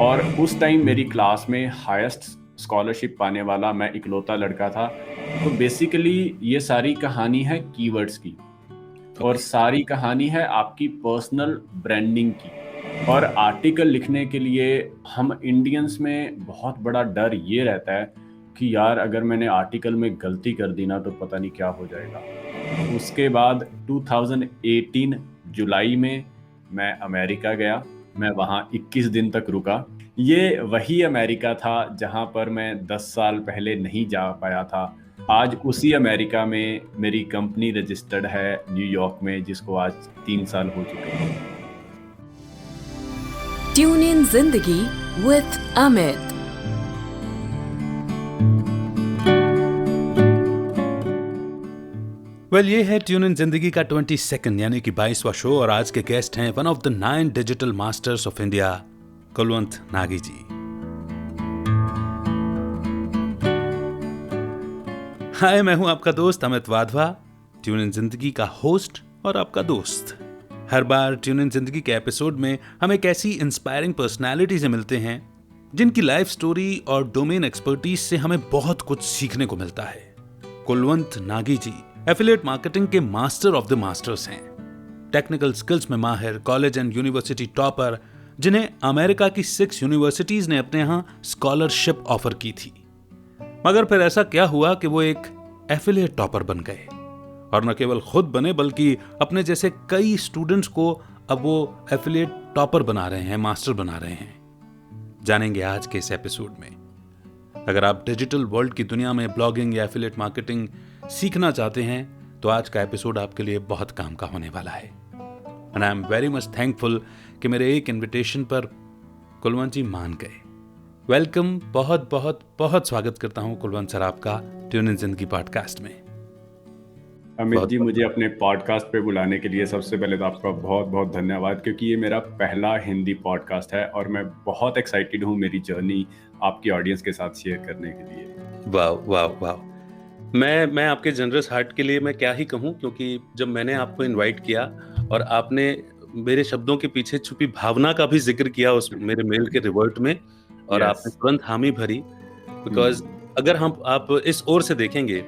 और उस टाइम मेरी क्लास में हाईएस्ट स्कॉलरशिप पाने वाला मैं इकलौता लड़का था। तो बेसिकली ये सारी कहानी है कीवर्ड्स की, और ओके। सारी कहानी है आपकी पर्सनल ब्रांडिंग की। और आर्टिकल लिखने के लिए हम इंडियंस में बहुत बड़ा डर ये रहता है कि यार अगर मैंने आर्टिकल में गलती कर दी ना तो पता नहीं क्या हो जाएगा। उसके बाद 2018 जुलाई में मैं अमेरिका गया। मैं वहाँ 21 दिन तक रुका। ये वही अमेरिका था जहाँ पर मैं 10 साल पहले नहीं जा पाया था। आज उसी अमेरिका में मेरी कंपनी रजिस्टर्ड है न्यूयॉर्क में, जिसको आज 3 साल हो चुके हैं। ट्यून इन जिंदगी विद अमित। ये है ट्यून इन जिंदगी का 22nd यानी कि 22वां शो, और आज के गेस्ट हैं one of the 9 digital masters of India, Kulwant Nagi ji. Hi, मैं हूं आपका दोस्त अमित वाधवा, ट्यून इन जिंदगी का होस्ट और आपका दोस्त। हर बार ट्यून इन जिंदगी के एपिसोड में हम एक ऐसी इंस्पायरिंग पर्सनालिटी से मिलते हैं जिनकी लाइफ स्टोरी और डोमेन एक्सपर्टीज से हमें बहुत कुछ सीखने को मिलता है। कुलवंत नागी जी एफिलिएट मार्केटिंग के मास्टर ऑफ द मास्टर्स हैं। टेक्निकल स्किल्स में माहिर, कॉलेज एंड यूनिवर्सिटी टॉपर, जिन्हें अमेरिका की 6 यूनिवर्सिटीज ने अपने यहां स्कॉलरशिप ऑफर की थी। मगर फिर ऐसा क्या हुआ कि वो एक एफिलिएट टॉपर बन गए, और न केवल खुद बने बल्कि अपने जैसे कई स्टूडेंट्स को अब वो एफिलिएट टॉपर बना रहे हैं, मास्टर बना रहे हैं। जानेंगे आज के इस एपिसोड में। अगर आप डिजिटल वर्ल्ड की दुनिया में ब्लॉगिंग या एफिलिएट मार्केटिंग सीखना चाहते हैं तो आज का एपिसोड आपके लिए बहुत काम का होने वाला है। And I am very much thankful कि मेरे एक इनविटेशन पर कुलवंत जी मान गए। वेलकम, बहुत बहुत बहुत स्वागत करता हूं कुलवंत सर आपका ट्यून इन जिंदगी पॉडकास्ट में। अमित जी, मुझे अपने पॉडकास्ट पे बुलाने के लिए सबसे पहले तो आपका बहुत बहुत धन्यवाद, क्योंकि ये मेरा पहला हिंदी पॉडकास्ट है और मैं बहुत एक्साइटेड हूँ मेरी जर्नी आपकी ऑडियंस के साथ शेयर करने के लिए। वाह वाह वाह। मैं आपके जनरस हार्ट के लिए मैं क्या ही कहूँ, क्योंकि जब मैंने आपको इनवाइट किया और आपने मेरे शब्दों के पीछे छुपी भावना का भी जिक्र किया उस मेरे मेल के रिवर्ट में, और आपने यस। तुरंत हामी भरी। बिकॉज अगर आप इस ओर से देखेंगे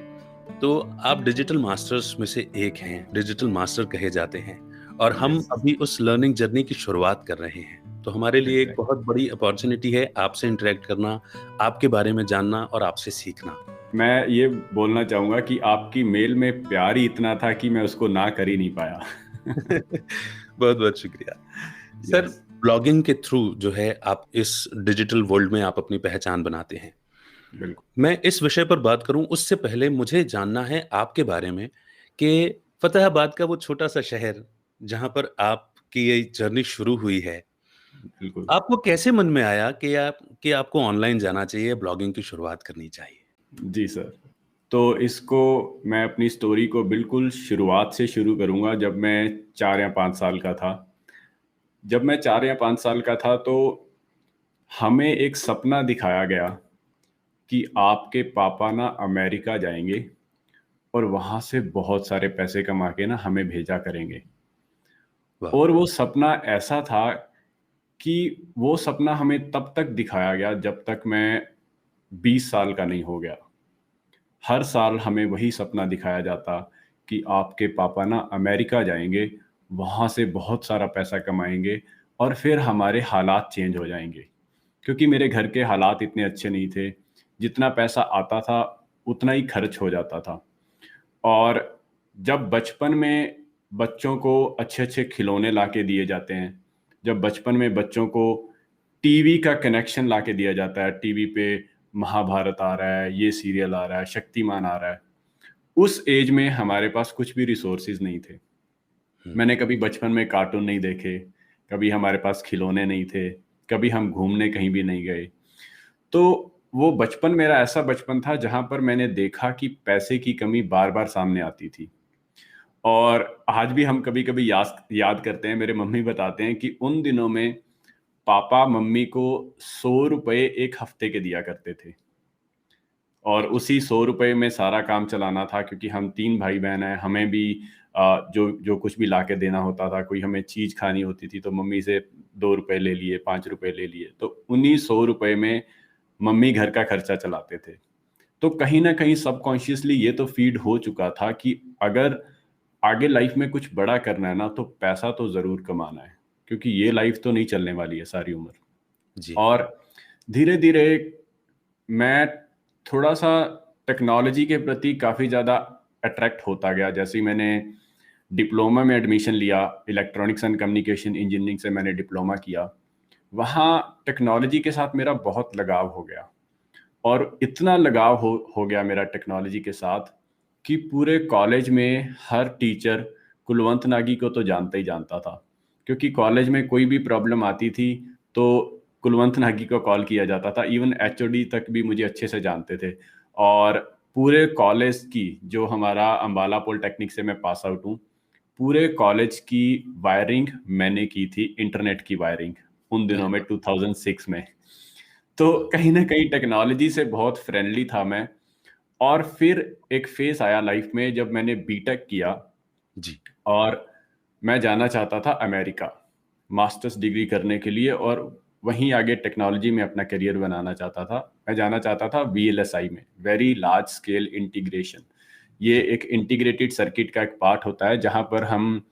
तो आप डिजिटल मास्टर्स में से एक हैं, डिजिटल मास्टर कहे जाते हैं, और हम यस। अभी उस लर्निंग जर्नी की शुरुआत कर रहे हैं। तो हमारे लिए एक एग्जैक्टली। बहुत बड़ी अपॉर्चुनिटी है आपसे इंटरेक्ट करना, आपके बारे में जानना और आपसे सीखना। मैं ये बोलना चाहूँगा कि आपकी मेल में प्यार ही इतना था कि मैं उसको ना कर ही नहीं पाया। बहुत बहुत शुक्रिया सर। यस। ब्लॉगिंग के थ्रू जो है आप इस डिजिटल वर्ल्ड में आप अपनी पहचान बनाते हैं। बिल्कुल। मैं इस विषय पर बात करूं उससे पहले मुझे जानना है आपके बारे में कि फतेहाबाद का वो छोटा सा शहर जहां पर आपकी ये जर्नी शुरू हुई है, बिल्कुल। आपको कैसे मन में आया कि आपको ऑनलाइन जाना चाहिए, ब्लॉगिंग की शुरुआत करनी चाहिए? जी सर। तो इसको मैं अपनी स्टोरी को बिल्कुल शुरुआत से शुरू करूँगा, जब मैं 4 या 5 साल का था। जब मैं 4 या 5 साल का था तो हमें एक सपना दिखाया गया कि आपके पापा ना अमेरिका जाएँगे और वहाँ से बहुत सारे पैसे कमा के ना हमें भेजा करेंगे। वाह। और वो सपना ऐसा था कि वो सपना हमें तब तक दिखाया गया जब तक मैं 20 साल का नहीं हो गया। हर साल हमें वही सपना दिखाया जाता कि आपके पापा ना अमेरिका जाएँगे, वहाँ से बहुत सारा पैसा कमाएँगे और फिर हमारे हालात चेंज हो जाएँगे। क्योंकि मेरे घर के हालात इतने अच्छे नहीं थे, जितना पैसा आता था उतना ही खर्च हो जाता था। और जब बचपन में बच्चों को अच्छे-अच्छे खिलौने लाके दिए जाते हैं, जब बचपन में बच्चों को टीवी का कनेक्शन लाके दिया जाता है, टीवी पे महाभारत आ रहा है, ये सीरियल आ रहा है, शक्तिमान आ रहा है, उस एज में हमारे पास कुछ भी रिसोर्सेज़ नहीं थे। हम्म। मैंने कभी बचपन में कार्टून नहीं देखे, कभी हमारे पास खिलौने नहीं थे, कभी हम घूमने कहीं भी नहीं गए। तो वो बचपन मेरा ऐसा बचपन था जहाँ पर मैंने देखा कि पैसे की कमी बार-बार सामने आती थी। और आज भी हम कभी-कभी याद करते हैं, मेरे मम्मी बताते हैं कि उन दिनों में पापा मम्मी को ₹100 1 हफ्ते के दिया करते थे। और उसी ₹100 में सारा काम चलाना था, क्योंकि हम 3 भाई-बहन हैं, हमें भी जो जो कुछ भी ला के देना होता था, कोई हमें चीज़ खानी होती थी तो मम्मी से 2 रुपए ले लिए, 5 रुपए ले लिए, तो उन्हीं 100 रुपए में मम्मी घर का खर्चा चलाते थे। तो कहीं ना कहीं सबकॉन्शियसली ये तो फीड हो चुका था कि अगर आगे लाइफ में कुछ बड़ा करना है ना, तो पैसा तो ज़रूर कमाना है, क्योंकि ये लाइफ तो नहीं चलने वाली है सारी उम्र। जी। और धीरे धीरे मैं थोड़ा सा टेक्नोलॉजी के प्रति काफ़ी ज़्यादा अट्रैक्ट होता गया। जैसे ही मैंने डिप्लोमा में एडमिशन लिया, इलेक्ट्रॉनिक्स एंड कम्युनिकेशन इंजीनियरिंग से मैंने डिप्लोमा किया, वहाँ टेक्नोलॉजी के साथ मेरा बहुत लगाव हो गया। और इतना लगाव हो गया मेरा टेक्नोलॉजी के साथ कि पूरे कॉलेज में हर टीचर कुलवंत नागी को तो जानता ही जानता था, क्योंकि कॉलेज में कोई भी प्रॉब्लम आती थी तो कुलवंत नागी को कॉल किया जाता था। इवन एचओडी तक भी मुझे अच्छे से जानते थे। और पूरे कॉलेज की, जो हमारा अंबाला पॉलिटेक्निक से मैं पास आउट हूँ, पूरे कॉलेज की वायरिंग मैंने की थी, इंटरनेट की वायरिंग, उन दिनों में 2006 में। तो कहीं ना कहीं टेक्नोलॉजी से बहुत फ्रेंडली था मैं। और फिर एक फेस आया लाइफ में जब मैंने बीटेक किया जी। और मैं जाना चाहता था अमेरिका मास्टर्स डिग्री करने के लिए, और वहीं आगे टेक्नोलॉजी में अपना करियर बनाना चाहता था। मैं जाना चाहता था VLSI में, वेरी लार्ज स्केल इंटीग्रेशन। ये एक इंटीग्रेटेड सर्किट का एक पार्ट होता है जहां पर हम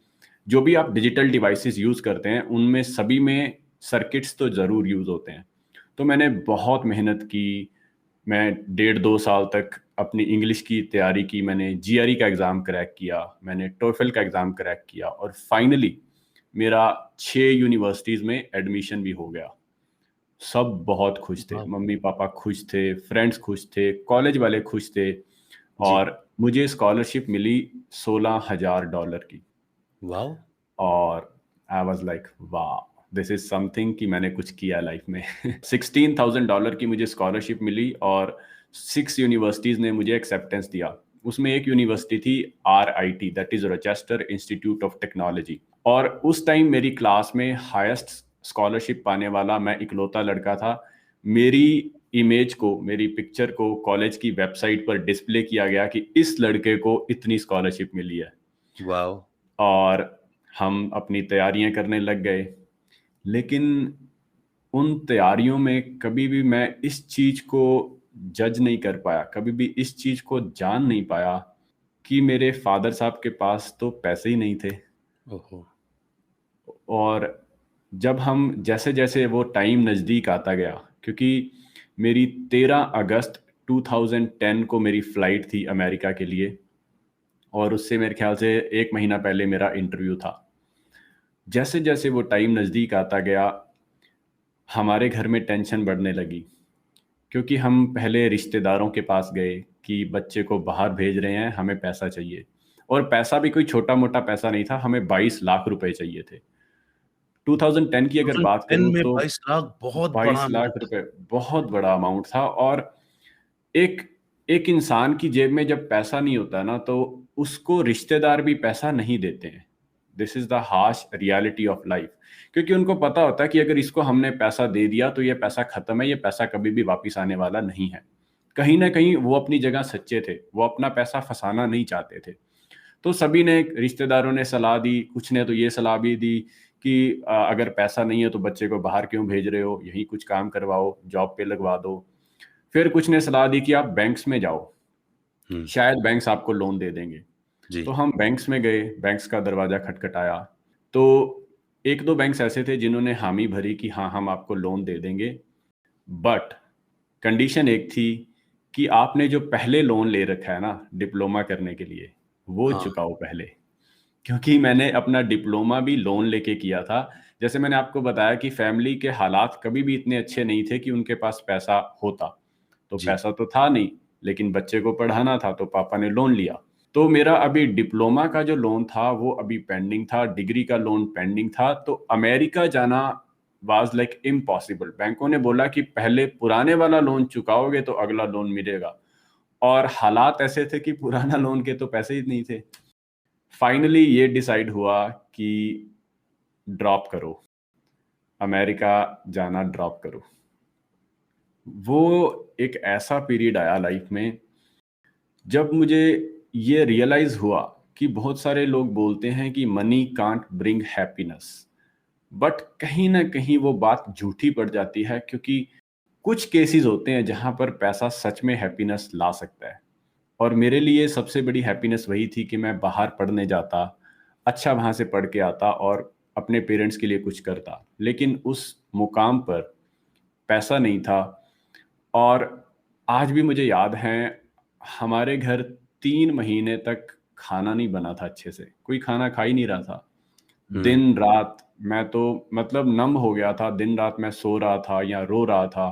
जो भी आप डिजिटल डिवाइसेस यूज करते हैं उनमें सभी में सर्किट्स तो जरूर यूज होते हैं। तो मैंने बहुत मेहनत की। मैं 1.5-2 साल तक अपनी इंग्लिश की तैयारी की। मैंने GRE का एग्ज़ाम क्रैक किया, मैंने TOEFL का एग्ज़ाम क्रैक किया, और फाइनली मेरा 6 यूनिवर्सिटीज़ में एडमिशन भी हो गया। सब बहुत खुश थे, वाह! मम्मी पापा खुश थे, फ्रेंड्स खुश थे, कॉलेज वाले खुश थे। जी। और मुझे स्कॉलरशिप मिली $16,000 की। वाओ! और आई वाज लाइक वाह, दिस इज समथिंग कि मैंने कुछ किया लाइफ में। $16,000 की मुझे स्कॉलरशिप मिली, और 6 यूनिवर्सिटीज़ ने मुझे एक्सेप्टेंस दिया। उसमें एक यूनिवर्सिटी थी RIT, that is Rochester institute of technology. और उस टाइम मेरी क्लास में हाईएस्ट स्कॉलरशिप पाने वाला मैं इकलौता लड़का था। मेरी इमेज को, मेरी पिक्चर को कॉलेज की वेबसाइट पर डिस्प्ले किया गया कि इस लड़के को इतनी स्कॉलरशिप मिली है। वाओ! और हम अपनी तैयारियां करने लग गए। लेकिन उन तैयारियों में कभी भी मैं इस चीज को जज नहीं कर पाया, कभी भी इस चीज को जान नहीं पाया कि मेरे फादर साहब के पास तो पैसे ही नहीं थे। ओहो! और जब हम जैसे जैसे वो टाइम नज़दीक आता गया, क्योंकि मेरी 13 अगस्त 2010 को मेरी फ़्लाइट थी अमेरिका के लिए, और उससे मेरे ख्याल से 1 महीना पहले मेरा इंटरव्यू था। जैसे जैसे वो टाइम नज़दीक आता गया, हमारे घर में टेंशन बढ़ने लगी, क्योंकि हम पहले रिश्तेदारों के पास गए कि बच्चे को बाहर भेज रहे हैं, हमें पैसा चाहिए। और पैसा भी कोई छोटा मोटा पैसा नहीं था, हमें 22 लाख रुपए चाहिए थे। 2010 की अगर बात 2010 करूं में तो 22 लाख बहुत बड़ा 22 लाख अमाउंट है। रुपए बहुत बड़ा अमाउंट था। और एक एक इंसान की जेब में जब पैसा नहीं होता ना, तो उसको रिश्तेदार भी पैसा नहीं देते हैं। This is the harsh reality of life. क्योंकि उनको पता होता है कि अगर इसको हमने पैसा दे दिया तो ये पैसा खत्म है, ये पैसा कभी भी वापस आने वाला नहीं है। कहीं ना कहीं वो अपनी जगह सच्चे थे, वो अपना पैसा फंसाना नहीं चाहते थे। तो सभी ने, रिश्तेदारों ने सलाह दी, कुछ ने तो ये सलाह भी दी कि अगर पैसा नहीं है तो बच्चे को बाहर क्यों भेज रहे हो, यहीं कुछ काम करवाओ, जॉब पे लगवा दो। फिर कुछ ने सलाह दी कि आप बैंक्स में जाओ, हुँ, शायद बैंक्स आपको लोन दे देंगे। जी। तो हम बैंक्स में गए, बैंक्स का दरवाज़ा खटखटाया। तो 1-2 बैंक्स ऐसे थे जिन्होंने हामी भरी कि हाँ, हम आपको लोन दे देंगे, बट कंडीशन एक थी कि आपने जो पहले लोन ले रखा है ना डिप्लोमा करने के लिए, वो हाँ, चुकाओ पहले। क्योंकि मैंने अपना डिप्लोमा भी लोन लेके किया था। जैसे मैंने आपको बताया कि फैमिली के हालात कभी भी इतने अच्छे नहीं थे कि उनके पास पैसा होता। तो जी। पैसा तो था नहीं, लेकिन बच्चे को पढ़ाना था तो पापा ने लोन लिया। तो मेरा अभी डिप्लोमा का जो लोन था वो अभी पेंडिंग था, डिग्री का लोन पेंडिंग था। तो अमेरिका जाना वाज लाइक इम्पॉसिबल। बैंकों ने बोला कि पहले पुराने वाला लोन चुकाओगे तो अगला लोन मिलेगा, और हालात ऐसे थे कि पुराना लोन के तो पैसे ही नहीं थे। फाइनली ये डिसाइड हुआ कि ड्रॉप करो, अमेरिका जाना ड्रॉप करो। वो एक ऐसा पीरियड आया लाइफ में जब मुझे ये रियलाइज हुआ कि बहुत सारे लोग बोलते हैं कि money can't bring happiness, but कहीं ना कहीं वो बात झूठी पड़ जाती है, क्योंकि कुछ केसेस होते हैं जहां पर पैसा सच में हैप्पीनेस ला सकता है। और मेरे लिए सबसे बड़ी हैप्पीनेस वही थी कि मैं बाहर पढ़ने जाता, अच्छा वहाँ से पढ़ के आता और अपने पेरेंट्स के लिए कुछ करता। लेकिन उस मुकाम पर पैसा नहीं था। और आज भी मुझे याद है, हमारे घर 3 महीने तक खाना नहीं बना था अच्छे से, कोई खाना खा ही नहीं रहा था। हम्म। दिन रात मैं तो मतलब नम हो गया था, दिन रात मैं सो रहा था या रो रहा था।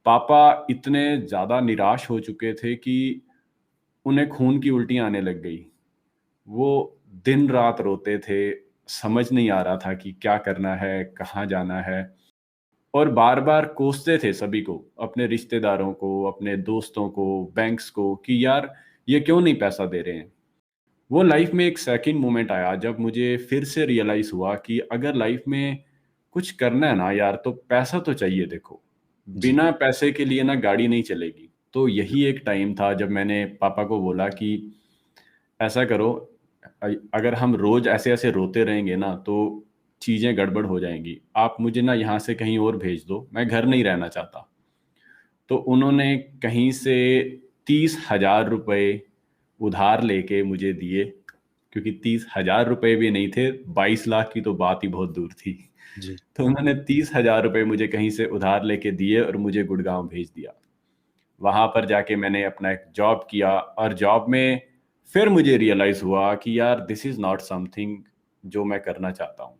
पापा इतने ज़्यादा निराश हो चुके थे कि उन्हें खून की उल्टियाँ आने लग गई। वो दिन रात रोते थे, समझ नहीं आ रहा था कि क्या करना है, कहाँ जाना है। और बार-बार कोसते थे सभी को, अपने रिश्तेदारों को, अपने दोस्तों को, बैंक्स को, कि यार ये क्यों नहीं पैसा दे रहे हैं। वो लाइफ में एक सेकंड मोमेंट आया जब मुझे फिर से रियलाइज़ हुआ कि अगर लाइफ में कुछ करना है ना यार, तो पैसा तो चाहिए देखो। जी। बिना पैसे के लिए ना गाड़ी नहीं चलेगी। तो यही एक टाइम था जब मैंने पापा को बोला कि ऐसा करो, अगर हम रोज़ ऐसे-ऐसे रोते रहेंगे ना तो चीज़ें गड़बड़ हो जाएँगी। आप मुझे ना यहाँ से कहीं और भेज दो, मैं घर नहीं रहना चाहता। तो उन्होंने कहीं से 30,000 रुपए उधार लेके मुझे दिए, क्योंकि 30,000 रुपए भी नहीं थे, 22 लाख की तो बात ही बहुत दूर थी। जी। तो उन्होंने 30,000 रुपए मुझे कहीं से उधार लेके दिए और मुझे गुड़गाँव भेज दिया। वहाँ पर जाके मैंने अपना एक जॉब किया और जॉब में फिर मुझे रियलाइज़ हुआ कि यार दिस इज़ नॉट समथिंग जो मैं करना चाहता हूँ।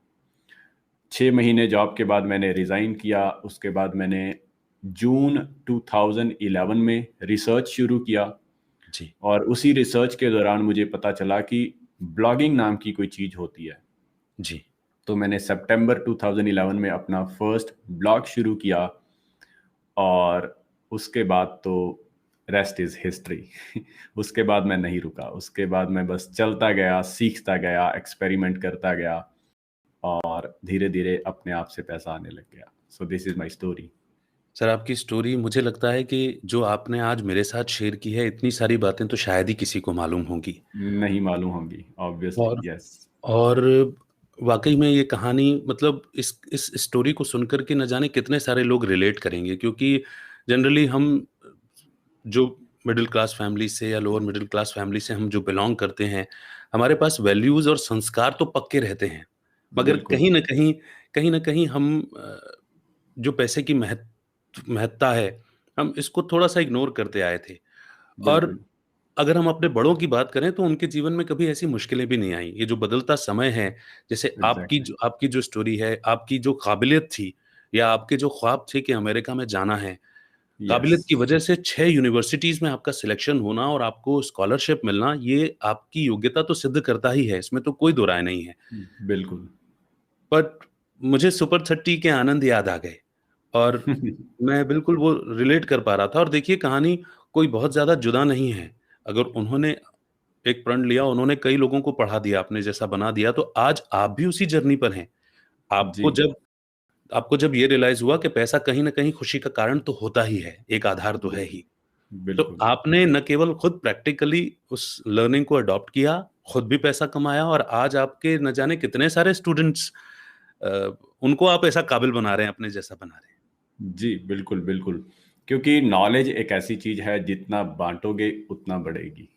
6 महीने जॉब के बाद मैंने रिज़ाइन किया, उसके बाद मैंने जून 2011 में रिसर्च शुरू किया। जी। और उसी रिसर्च के दौरान मुझे पता चला कि ब्लॉगिंग नाम की कोई चीज़ होती है। जी। तो मैंने सितंबर 2011 में अपना फर्स्ट ब्लॉग शुरू किया और उसके बाद तो रेस्ट इज़ हिस्ट्री। उसके बाद मैं नहीं रुका, उसके बाद मैं बस चलता गया, सीखता गया, एक्सपेरिमेंट करता गया और धीरे-धीरे अपने आप से पैसा आने लग गया। So this is my story. Sir, आपकी स्टोरी मुझे लगता है कि जो आपने आज मेरे साथ शेयर की है, इतनी सारी बातें तो शायद ही किसी को मालूम होंगी। नहीं मालूम होंगी, ऑब्वियसली, और यस। और वाक़ई में ये कहानी मतलब इस स्टोरी को सुनकर के न जाने कितने सारे लोग रिलेट करेंगे, क्योंकि जनरली हम जो मिडल क्लास फैमिली से या लोअर मिडल क्लास फैमिली से हम जो बिलॉन्ग करते हैं, हमारे पास वैल्यूज़ और संस्कार तो पक्के रहते हैं। मगर बिल्कुल, कहीं न कहीं हम जो पैसे की महत्ता है, हम इसको थोड़ा-सा इग्नोर करते आए थे। और बिल्कुल, अगर हम अपने बड़ों की बात करें तो उनके जीवन में कभी ऐसी मुश्किलें भी नहीं आई। ये जो बदलता समय है, जैसे एग्ज़ैक्टली, आपकी जो स्टोरी है, आपकी जो काबिलियत थी या आपके जो ख्वाब थे कि अमेरिका में जाना है, यस, काबिलियत की वजह से 6 यूनिवर्सिटीज़ में आपका सिलेक्शन होना और आपको स्कॉलरशिप मिलना, ये आपकी योग्यता तो सिद्ध करता ही है, इसमें तो कोई दो राय नहीं है। बिल्कुल। बट मुझे सुपर 30 के आनंद याद आ गए और मैं बिल्कुल वो रिलेट कर पा रहा था। और देखिए, कहानी कोई बहुत ज़्यादा जुदा नहीं है। अगर उन्होंने एक प्रण लिया, उन्होंने कई लोगों को पढ़ा दिया, अपने जैसा बना दिया, तो आज आप भी उसी जर्नी पर हैं। जी, आपको जब ये रियलाइज़ हुआ कि पैसा कहीं न कहीं खुशी का कारण तो होता ही है, एक आधार तो है बिल्कुल, ही। तो बिल्कुल। आपने न केवल खुद प्रैक्टिकली उस लर्निंग को अडॉप्ट किया, खुद भी पैसा कमाया और आज आपके न जाने कितने सारे स्टूडेंट्स अ, उनको आप ऐसा काबिल बना रहे हैं, अपने जैसा बना रहे हैं। जी, बिल्कुल, बिल्कुल। क्योंकि नॉलेज एक ऐसी चीज़ है, जितना बाँटोगे उतना बढ़ेगी,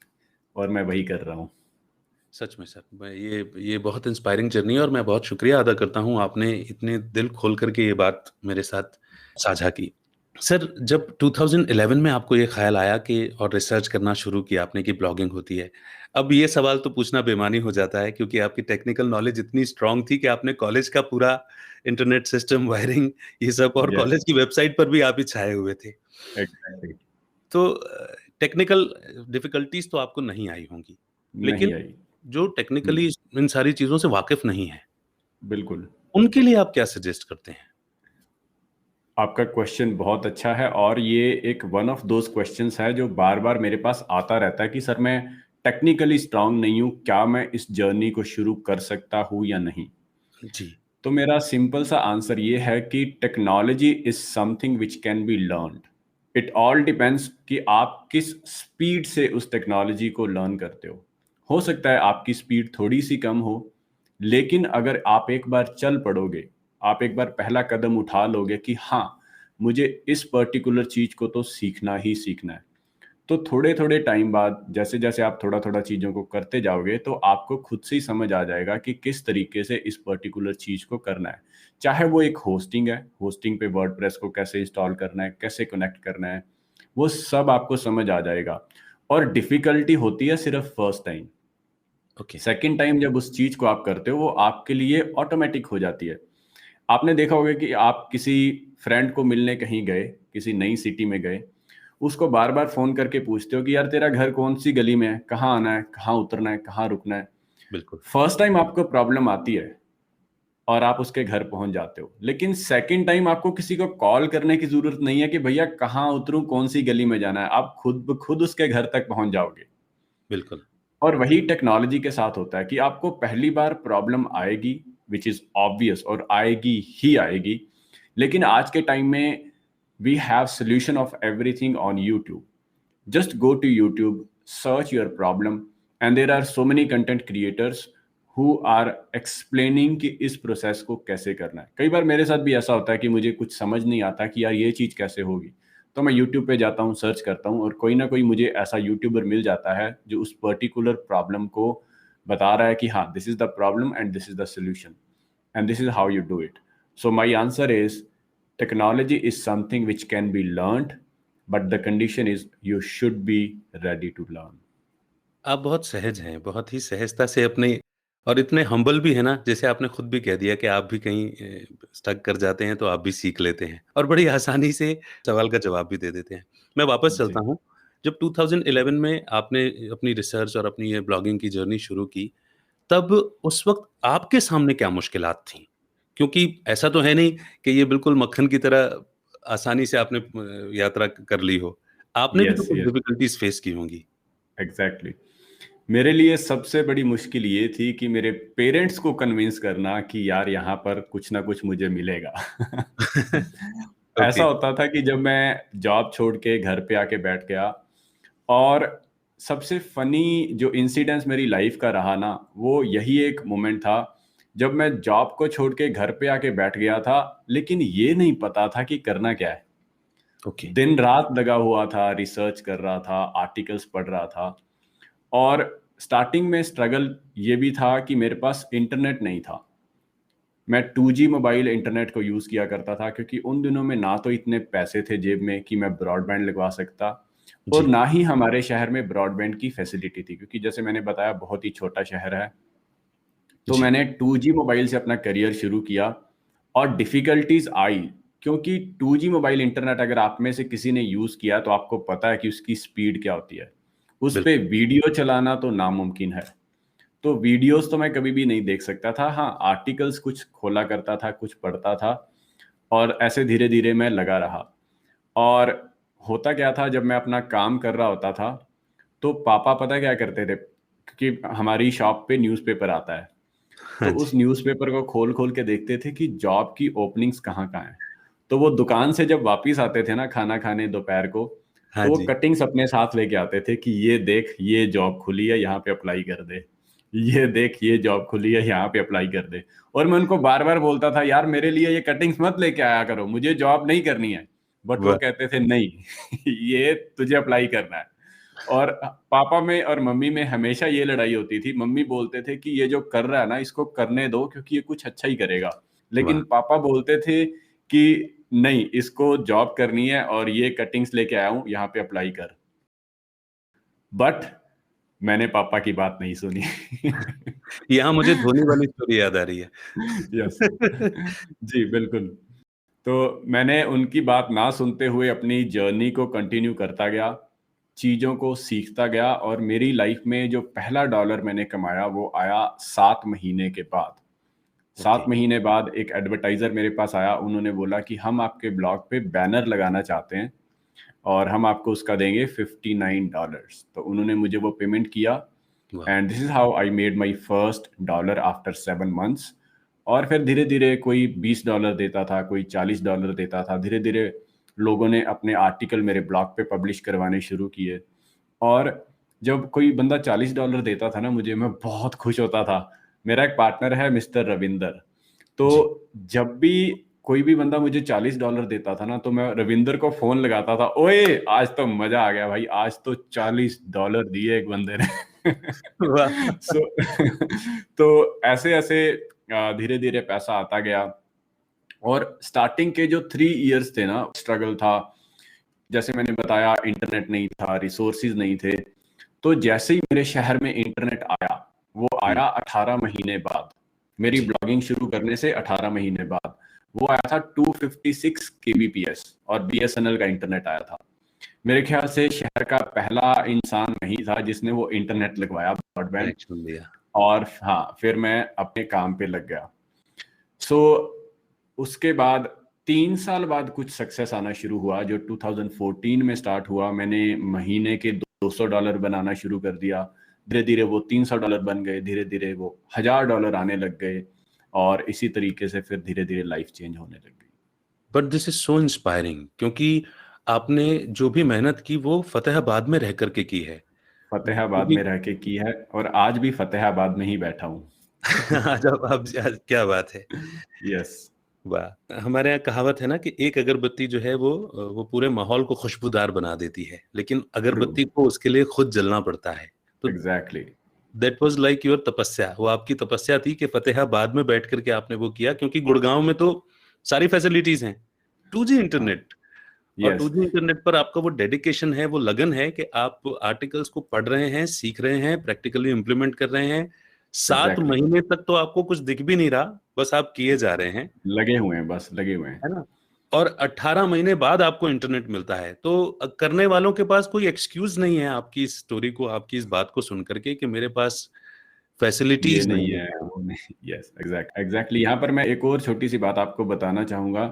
और मैं वही कर रहा हूँ। सच में सर, मैं ये बहुत इंस्पायरिंग जर्नी है और मैं बहुत शुक्रिया अदा करता हूँ, आपने इतने दिल खोल कर के ये बात मेरे साथ साझा की। सर, जब 2011 में आपको ये ख़्याल आया कि और रिसर्च करना शुरू किया आपने कि ब्लॉगिंग होती है। अब ये सवाल तो पूछना बेईमानी हो जाता है, क्योंकि आपकी टेक्निकल नॉलेज इतनी स्ट्रॉन्ग थी कि आपने कॉलेज का पूरा इंटरनेट सिस्टम, वायरिंग ये सब और यस, कॉलेज की वेबसाइट पर भी आप ही छाए हुए थे। एग्ज़ैक्टली, तो टेक्निकल डिफ़िकल्टीज़ तो आपको नहीं आई होंगी। नहीं लेकिन आई। जो हुँ, टेक्निकली इन सारी चीज़ों से वाकिफ़ नहीं हैं, बिल्कुल। उनके लिए आप क्या सजेस्ट करते हैं? आपका क्वेश्चन बहुत अच्छा है और ये एक वन ऑफ दोज़ क्वेश्चन्स है जो बार-बार मेरे पास आता रहता है कि सर मैं टेक्निकली स्ट्रॉन्ग नहीं हूँ, क्या मैं इस जर्नी को शुरू कर सकता हूँ या नहीं? जी। तो मेरा सिंपल सा आंसर ये है कि technology is something which can be learned. It all depends कि आप किस स्पीड से उस टेक्नोलॉजी को लर्न करते हो। हो सकता है आपकी स्पीड थोड़ी सी कम हो, लेकिन अगर आप एक बार चल पड़ोगे, आप एक बार पहला कदम उठा लोगे कि हाँ, मुझे इस पर्टिकुलर चीज को तो सीखना ही सीखना है, तो थोड़े थोड़े टाइम बाद जैसे जैसे आप थोड़ा थोड़ा चीज़ों को करते जाओगे तो आपको खुद से ही समझ आ जाएगा कि किस तरीके से इस पर्टिकुलर चीज़ को करना है। चाहे वो एक होस्टिंग है, होस्टिंग पे वर्डप्रेस को कैसे इंस्टॉल करना है, कैसे कनेक्ट करना है, वो सब आपको समझ आ जाएगा। और डिफिकल्टी होती है सिर्फ first time. Okay. Second time जब उस चीज़ को आप करते हो वो आपके लिए ऑटोमेटिक हो जाती है। आपने देखा होगा कि आप किसी फ्रेंड को मिलने कहीं गए, किसी नई सिटी में गए, उसको बार-बार फ़ोन करके पूछते हो कि यार तेरा घर कौन-सी गली में है? कहाँ आना है? कहाँ उतरना है? कहाँ रुकना है? बिल्कुल। फर्स्ट टाइम आपको प्रॉब्लम आती है और आप उसके घर पहुँच जाते हो। लेकिन सेकंड टाइम आपको किसी को कॉल करने की ज़रूरत नहीं है कि भैया कहाँ उतरूँ? कौन-सी गली में जाना है? आप खुद ब खुद उसके घर तक पहुँच जाओगे। बिल्कुल। और वही टेक्नोलॉजी के साथ होता है कि आपको पहली बार प्रॉब्लम आएगी, विच इज़ ऑब्वियस, और आएगी ही आएगी। लेकिन आज के टाइम में we have solution of everything on YouTube. Just go to YouTube, search your problem, and there are so many content creators who are explaining कि इस प्रोसेस को कैसे करना है। कई बार मेरे साथ भी ऐसा होता है कि मुझे कुछ समझ नहीं आता कि यार ये चीज़ कैसे होगी, तो मैं यूट्यूब पे जाता हूँ, सर्च करता हूँ और कोई ना कोई मुझे ऐसा यूट्यूबर मिल जाता है जो उस पर्टिकुलर प्रॉब्लम को बता रहा है कि हाँ, this is the problem and this is the solution and this is how you do it. So my answer is technology is something which can be learned, but the condition is you should be ready to learn. आप बहुत सहज हैं, बहुत ही सहजता से अपने और इतने हम्बल भी हैं ना, जैसे आपने खुद भी कह दिया कि आप भी कहीं स्टक कर जाते हैं, तो आप भी सीख लेते हैं और बड़ी आसानी से सवाल का जवाब भी दे देते हैं। मैं वापस जी। चलता हूँ, जब 2011 में आपने अपनी रिसर्च और अपनी ये ब्लॉगिंग की जर्नी शुरू की, तब उस वक़्त आपके सामने क्या मुश्किलात थीं? क्योंकि ऐसा तो है नहीं कि ये बिल्कुल मक्खन की तरह आसानी से आपने यात्रा कर ली हो। आपने भी तो यस, कुछ यस, डिफिकल्टीज़ फेस की होंगी। एग्जैक्टली। मेरे लिए सबसे बड़ी मुश्किल ये थी कि मेरे पेरेंट्स को कन्विंस करना कि यार यहाँ पर कुछ ना कुछ मुझे मिलेगा। ओके। ऐसा होता था कि जब मैं जॉब छोड़ के घर पे आके बैठ गया, और सबसे फनी जो इंसिडेंस मेरी लाइफ का रहा ना, वो यही एक मोमेंट था जब मैं जॉब को छोड़ के घर पे आके बैठ गया था, लेकिन ये नहीं पता था कि करना क्या है। ओके। दिन रात लगा हुआ था, रिसर्च कर रहा था, आर्टिकल्स पढ़ रहा था। और स्टार्टिंग में स्ट्रगल ये भी था कि मेरे पास इंटरनेट नहीं था। मैं 2G मोबाइल इंटरनेट को यूज़ किया करता था क्योंकि उन दिनों में ना तो इतने पैसे थे जेब में कि मैं ब्रॉडबैंड लगवा सकता, और जी। ना ही हमारे शहर में ब्रॉडबैंड की फैसिलिटी थी, क्योंकि जैसे मैंने बताया बहुत ही छोटा शहर है। तो जी। मैंने 2G मोबाइल से अपना करियर शुरू किया और डिफ़िकल्टीज़ आई, क्योंकि 2G मोबाइल इंटरनेट अगर आप में से किसी ने यूज़ किया तो आपको पता है कि उसकी स्पीड क्या होती है। उस पे बिल्कुल। वीडियो चलाना तो नामुमकिन है। तो वीडियोज़ तो मैं कभी भी नहीं देख सकता था। हाँ, आर्टिकल्स कुछ खोला करता था, कुछ पढ़ता था, और ऐसे धीरे-धीरे मैं लगा रहा। और होता क्या था, जब मैं अपना काम कर रहा होता था, तो पापा पता है क्या करते थे? क्योंकि हमारी शॉप पे न्यूज़पेपर आता है। तो हाँ उस जी। न्यूज़पेपर को खोल-खोल के देखते थे कि जॉब की ओपनिंग्स कहाँ-कहाँ हैं। तो वो दुकान से जब वापिस आते थे ना खाना खाने दोपहर को, हाँ तो वो जी। कटिंग्स अपने साथ लेके आते थे कि ये देख, ये जॉब खुली है, यहाँ पे अप्लाई कर दे। ये देख, ये जॉब खुली है, यहाँ पे अप्लाई कर दे। और मैं उनको बार-बार बोलता था, यार मेरे लिए ये कटिंग्स मत लेके आया करो, मुझे जॉब नहीं करनी है। बट वो वाह! कहते थे नहीं, ये तुझे अप्लाई करना है। और पापा में और मम्मी में हमेशा ये लड़ाई होती थी। मम्मी बोलते थे कि ये जो कर रहा है ना, इसको करने दो क्योंकि ये कुछ अच्छा ही करेगा। वाह! लेकिन पापा बोलते थे कि नहीं, इसको जॉब करनी है और ये कटिंग्स लेके आया हूँ, यहाँ पे अप्लाई कर। बट मैंने पापा की बात नहीं सुनी। यहाँ मुझे धोनी वाली स्टोरी याद आ रही है। यस। जी, बिल्कुल। तो मैंने उनकी बात ना सुनते हुए अपनी जर्नी को कंटिन्यू करता गया, चीज़ों को सीखता गया, और मेरी लाइफ में जो पहला डॉलर मैंने कमाया वो आया 7 महीने के बाद। ओके। 7 महीने बाद एक एडवर्टाइज़र मेरे पास आया, उन्होंने बोला कि हम आपके ब्लॉग पे बैनर लगाना चाहते हैं और हम आपको उसका देंगे $59। तो उन्होंने मुझे वो पेमेंट किया, वाह! And this is how I made my first dollar after 7 months. और फिर धीरे-धीरे कोई $20 देता था, कोई $40 देता था। धीरे-धीरे लोगों ने अपने आर्टिकल मेरे ब्लॉग पे पब्लिश करवाने शुरू किए, और जब कोई बंदा $40 देता था ना मुझे, मैं बहुत खुश होता था। मेरा एक पार्टनर है मिस्टर रविंदर, तो जी। जब भी कोई भी बंदा मुझे $40 देता था ना, तो मैं रविंदर को फोन लगाता था, ओए आज तो मजा आ गया भाई, आज तो $40 दिए एक बंदे ने। वाह! सो तो ऐसे ऐसे धीरे धीरे पैसा आता गया। और स्टार्टिंग के जो 3 इयर्स थे ना, स्ट्रगल था। जैसे मैंने बताया, इंटरनेट नहीं था, रिसोर्सेज नहीं थे। तो जैसे ही मेरे शहर में इंटरनेट आया, वो हुँ, आया 18 महीने बाद। मेरी जी। ब्लॉगिंग शुरू करने से 18 महीने बाद वो आया था 256 kbps, और बीएसएनएल का इंटरनेट आया था। मेरे ख्याल से शहर का पहला इंसान वही था जिसने वो इंटरनेट लगवाया, ब्रॉडबैंड। कनेक्शन दिया। और हाँ, फिर मैं अपने काम पे लग गया। सो उसके बाद 3 साल बाद कुछ सक्सेस आना शुरू हुआ, जो 2014 में स्टार्ट हुआ। मैंने महीने के $200 बनाना शुरू कर दिया। धीरे धीरे वो $300 बन गए, धीरे धीरे वो $1000 आने लग गए, और इसी तरीके से फिर धीरे धीरे लाइफ चेंज होने लग गई। But this is so inspiring क्योंकि आपने जो भी मेहनत की वो फतेहाबाद में रह कर के की है। जो फतेहाबाद भी में रह के की है, और आज भी फतेहाबाद में ही बैठा हूँ। आज आप क्या बात है। यस। वाह! हमारे यहाँ कहावत है ना कि एक अगरबत्ती जो है वो पूरे माहौल को खुशबूदार बना देती है, लेकिन ट्रू। अगरबत्ती को उसके लिए खुद जलना पड़ता है। तो exactly. That was like your तपस्या, वो आपकी तपस्या थी कि फतेहाबाद में बैठ कर के आपने वो किया क्योंकि गुड़गाँव में तो सारी फैसिलिटीज़ हैं। 2G हाँ। इंटरनेट और यस। 2G इंटरनेट पर आपका वो डेडिकेशन है, वो लगन है कि आप आर्टिकल्स को पढ़ रहे हैं, सीख रहे हैं, प्रैक्टिकली इम्प्लीमेंट कर रहे हैं। 7 एग्जैक्टली। महीने तक तो आपको कुछ दिख भी नहीं रहा, बस आप किए जा रहे हैं, लगे हुए हैं, बस लगे हुए हैं। है ना? और 18 महीने बाद आपको इंटरनेट मिलता है, तो करने वालों के पास कोई एक्सक्यूज़ नहीं है आपकी इस स्टोरी को, आपकी इस बात को सुन कर के कि मेरे पास ये फैसिलिटीज़ नहीं नहीं है, है। वो नहीं। Yes, exactly. यहाँ पर मैं एक और छोटी सी बात आपको बताना चाहूंगा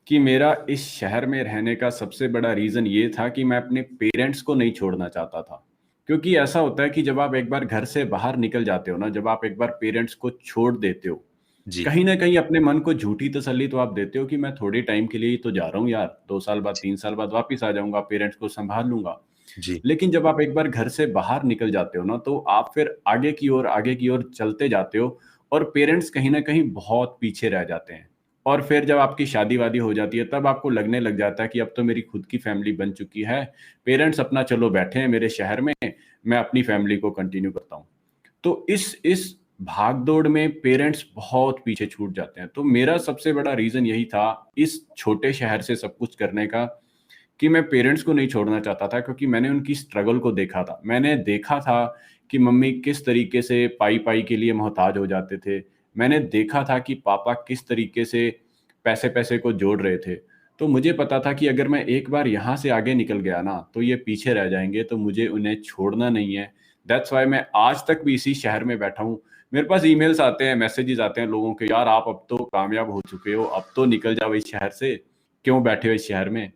कि मेरा इस शहर में रहने का सबसे बड़ा रीजन ये था कि मैं अपने पेरेंट्स को नहीं छोड़ना चाहता था। क्योंकि ऐसा होता है कि जब आप एक बार घर से बाहर निकल जाते हो ना, जब आप एक बार पेरेंट्स को छोड़ देते हो, जी, कहीं ना कहीं अपने मन को झूठी तसल्ली तो आप देते हो कि मैं थोड़े टाइम के लिए ही तो जा रहा हूँ यार, 2 साल बाद, 3 साल बाद वापिस आ जाऊंगा, पेरेंट्स को संभाल लूंगा। जी, लेकिन जब आप एक बार घर से बाहर निकल जाते हो ना, तो आप फिर आगे की ओर चलते जाते हो, और पेरेंट्स कहीं न कहीं बहुत पीछे रह जाते हैं। और फिर जब आपकी शादी-वादी हो जाती है, तब आपको लगने लग जाता है कि अब तो मेरी खुद की फैमिली बन चुकी है। पेरेंट्स अपना चलो बैठे हैं मेरे शहर में, मैं अपनी फैमिली को कंटिन्यू करता हूँ। तो इस भाग-दौड़ में पेरेंट्स बहुत पीछे छूट जाते हैं। तो मेरा सबसे बड़ा रीज़न यही था, इस छोटे शहर से सब कुछ करने का, कि मैं पेरेंट्स को नहीं छोड़ना चाहता था, क्योंकि मैंने उनकी स्ट्रगल को देखा था। मैंने देखा था कि मम्मी किस तरीके से पाई-पाई के लिए मोहताज हो जाते थे। मैंने देखा था कि पापा किस तरीके से पैसे-पैसे को जोड़ रहे थे। तो मुझे पता था कि अगर मैं एक बार यहाँ से आगे निकल गया ना, तो ये पीछे रह जाएँगे, तो मुझे उन्हें छोड़ना नहीं है। दैट्स व्हाई मैं आज तक भी इसी शहर में बैठा हूँ। मेरे पास ईमेल्स आते हैं, मैसेजेस आते हैं लोगों के, यार आप अब तो कामयाब हो चुके हो, अब तो निकल जाओ इस शहर से, क्यों बैठे हो इस शहर में?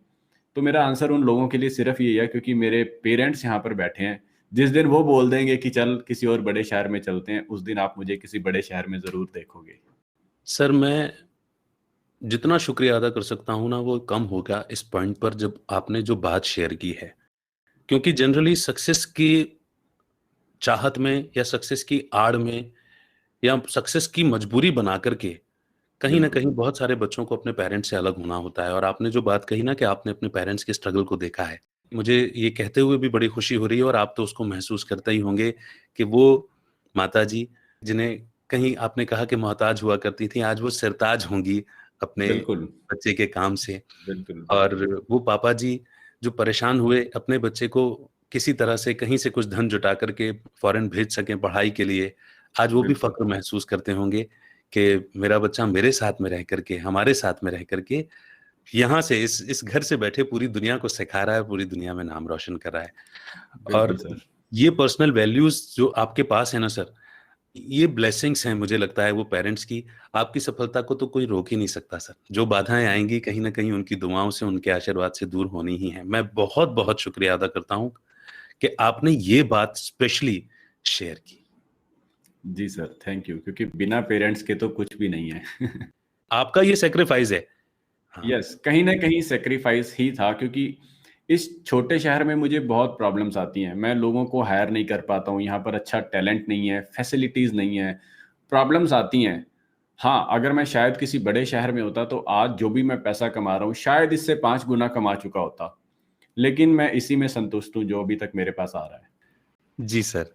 तो मेरा आंसर उन लोगों के लिए सिर्फ यही है, क्योंकि मेरे पेरेंट्स यहाँ पर बैठे हैं। जिस दिन वो बोल देंगे कि चल किसी और बड़े शहर में चलते हैं, उस दिन आप मुझे किसी बड़े शहर में ज़रूर देखोगे। सर मैं जितना शुक्रिया अदा कर सकता हूँ ना वो कम होगा इस पॉइंट पर जब आपने जो बात शेयर की है। क्योंकि जनरली सक्सेस की चाहत में या सक्सेस की आड़ में या सक्सेस की मजबूरी बना करके कहीं न बिल्कुल। कहीं बहुत सारे बच्चों को अपने पेरेंट्स से अलग होना होता है और आपने जो बात कही ना कि आपने अपने पेरेंट्स के स्ट्रगल को देखा है। मुझे ये कहते हुए भी बड़ी खुशी हो रही है और आप तो उसको महसूस करते ही होंगे कि वो माताजी जिन्हें कहीं आपने कहा कि मोहताज हुआ करती थी, आज वो सिरताज होंगी अपने बिल्कुल, बच्चे के काम से। बिल्कुल, और बिल्कुल, वो पापा जी जो परेशान हुए अपने बच्चे को किसी तरह से कहीं से कुछ धन जुटा करके फ़ॉरेन भेज सकें पढ़ाई के लिए, आज वो भी बिल्कुल। फ़ख्र महसूस करते होंगे कि मेरा बच्चा मेरे साथ में रह कर के, हमारे साथ में रह कर के, यहाँ से इस घर से बैठे पूरी दुनिया को सिखा रहा है, पूरी दुनिया में नाम रोशन कर रहा है। बिल्कुल और सर। ये पर्सनल वैल्यूज़ जो आपके पास है ना सर, ये ब्लेसिंग्स हैं मुझे लगता है वो पेरेंट्स की। आपकी सफलता को तो कोई रोक ही नहीं सकता सर। जो बाधाएँ आएँगी कहीं न कहीं उनकी दुआओं से, उनके आशीर्वाद से दूर होनी ही हैं। मैं बहुत-बहुत शुक्रिया अदा करता हूँ कि आपने ये बात स्पेशली शेयर की। जी सर, थैंक यू, क्योंकि बिना पेरेंट्स के तो कुछ भी नहीं है। आपका ये सैक्रिफाइस है। हाँ, यस, कहीं न कहीं सैक्रिफाइस ही था, क्योंकि इस छोटे शहर में मुझे बहुत प्रॉब्लम्स आती हैं, मैं लोगों को हायर नहीं कर पाता हूँ, यहाँ पर अच्छा टैलेंट नहीं है, फैसिलिटीज़ नहीं है, प्रॉब्लम्स आती हैं। हाँ, अगर मैं शायद किसी बड़े शहर में होता तो आज जो भी मैं पैसा कमा रहा हूँ, शायद इससे 5 गुना कमा चुका होता। लेकिन मैं इसी में संतुष्ट हूँ जो अभी तक मेरे पास आ रहा है। जी सर।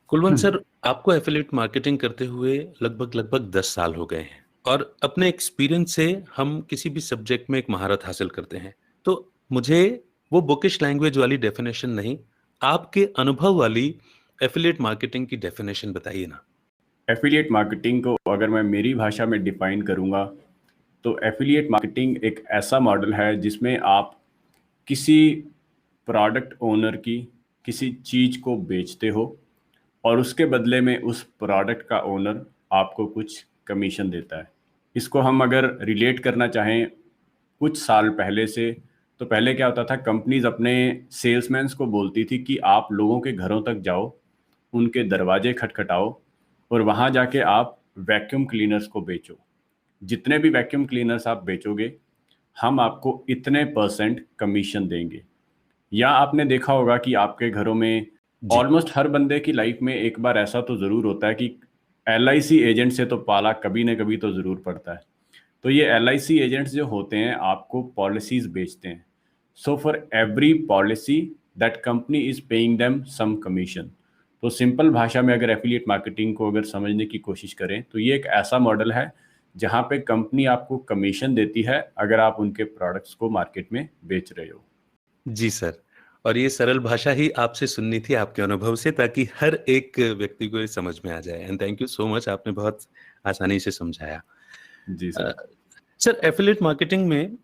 कुलवंत सर, आपको एफिलिएट मार्केटिंग करते हुए लगभग-लगभग 10 साल हो गए हैं और अपने एक्सपीरियंस से हम किसी भी सब्जेक्ट में एक महारत हासिल करते हैं। तो मुझे वो बुकिश लैंग्वेज वाली डेफिनेशन नहीं, आपके अनुभव वाली एफिलिएट मार्केटिंग की डेफिनेशन बताइए ना। एफ़िलिएट मार्केटिंग को अगर मैं मेरी भाषा में डिफ़ाइन करूँगा, तो एफ़िलिएट मार्केटिंग एक ऐसा मॉडल है जिसमें आप किसी प्रोडक्ट ओनर की किसी चीज़ को बेचते हो और उसके बदले में उस प्रोडक्ट का ओनर आपको कुछ कमीशन देता है। इसको हम अगर रिलेट करना चाहें कुछ साल पहले से, तो पहले क्या होता था, कंपनीज़ अपने सेल्समैन्स को बोलती थी कि आप लोगों के घरों तक जाओ, उनके दरवाजे खटखटाओ और वहाँ जाके आप वैक्यूम क्लीनर्स को बेचो। जितने भी वैक्यूम क्लीनर्स आप बेचोगे, हम आपको इतने परसेंट कमीशन देंगे। या आपने देखा होगा कि आपके घरों में जी, ऑलमोस्ट हर बंदे की लाइफ में एक बार ऐसा तो ज़रूर होता है कि एलआईसी एजेंट से तो पाला कभी न कभी तो ज़रूर पड़ता है। तो ये एलआईसी एजेंट्स जो होते हैं आपको पॉलिसीज़ बेचते हैं। So for every policy that company is paying them some commission. तो सिंपल भाषा में अगर एफिलिएट मार्केटिंग को अगर समझने की कोशिश करें तो ये एक ऐसा मॉडल है जहाँ पे कंपनी आपको कमीशन देती है अगर आप उनके प्रोडक्ट्स को मार्केट में बेच रहे हो। जी सर। और ये सरल भाषा ही आपसे सुननी थी आपके अनुभव से, ताकि हर एक व्यक्ति को ये समझ में आ जाए। And thank you so much, आपने बहुत आसानी से समझाया। जी अ, सर। सर, एफिलिएट मार्केटिंग में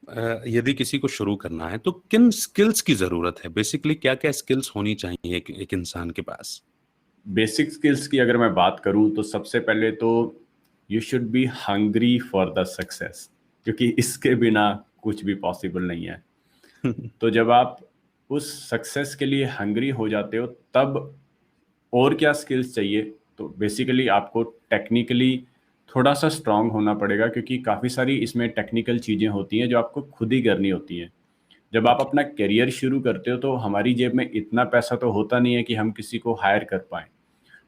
यदि किसी को शुरू करना है तो किन स्किल्स की ज़रूरत है? बेसिकली क्या-क्या स्किल्स होनी चाहिए एक एक इंसान के पास? बेसिक स्किल्स की अगर मैं बात करूं तो सबसे पहले तो you should be hungry for the success, क्योंकि इसके बिना कुछ भी पॉसिबल नहीं है। तो जब आप उस सक्सेस के लिए हंग्री हो जाते हो तब और क्या स्किल्स चाहिए, तो बेसिकली आपको टेक्निकली थोड़ा सा स्ट्रांग होना पड़ेगा, क्योंकि काफ़ी सारी इसमें टेक्निकल चीज़ें होती हैं जो आपको खुद ही करनी होती हैं। जब आप ओके, अपना करियर शुरू करते हो तो हमारी जेब में इतना पैसा तो होता नहीं है कि हम किसी को हायर कर पाएँ।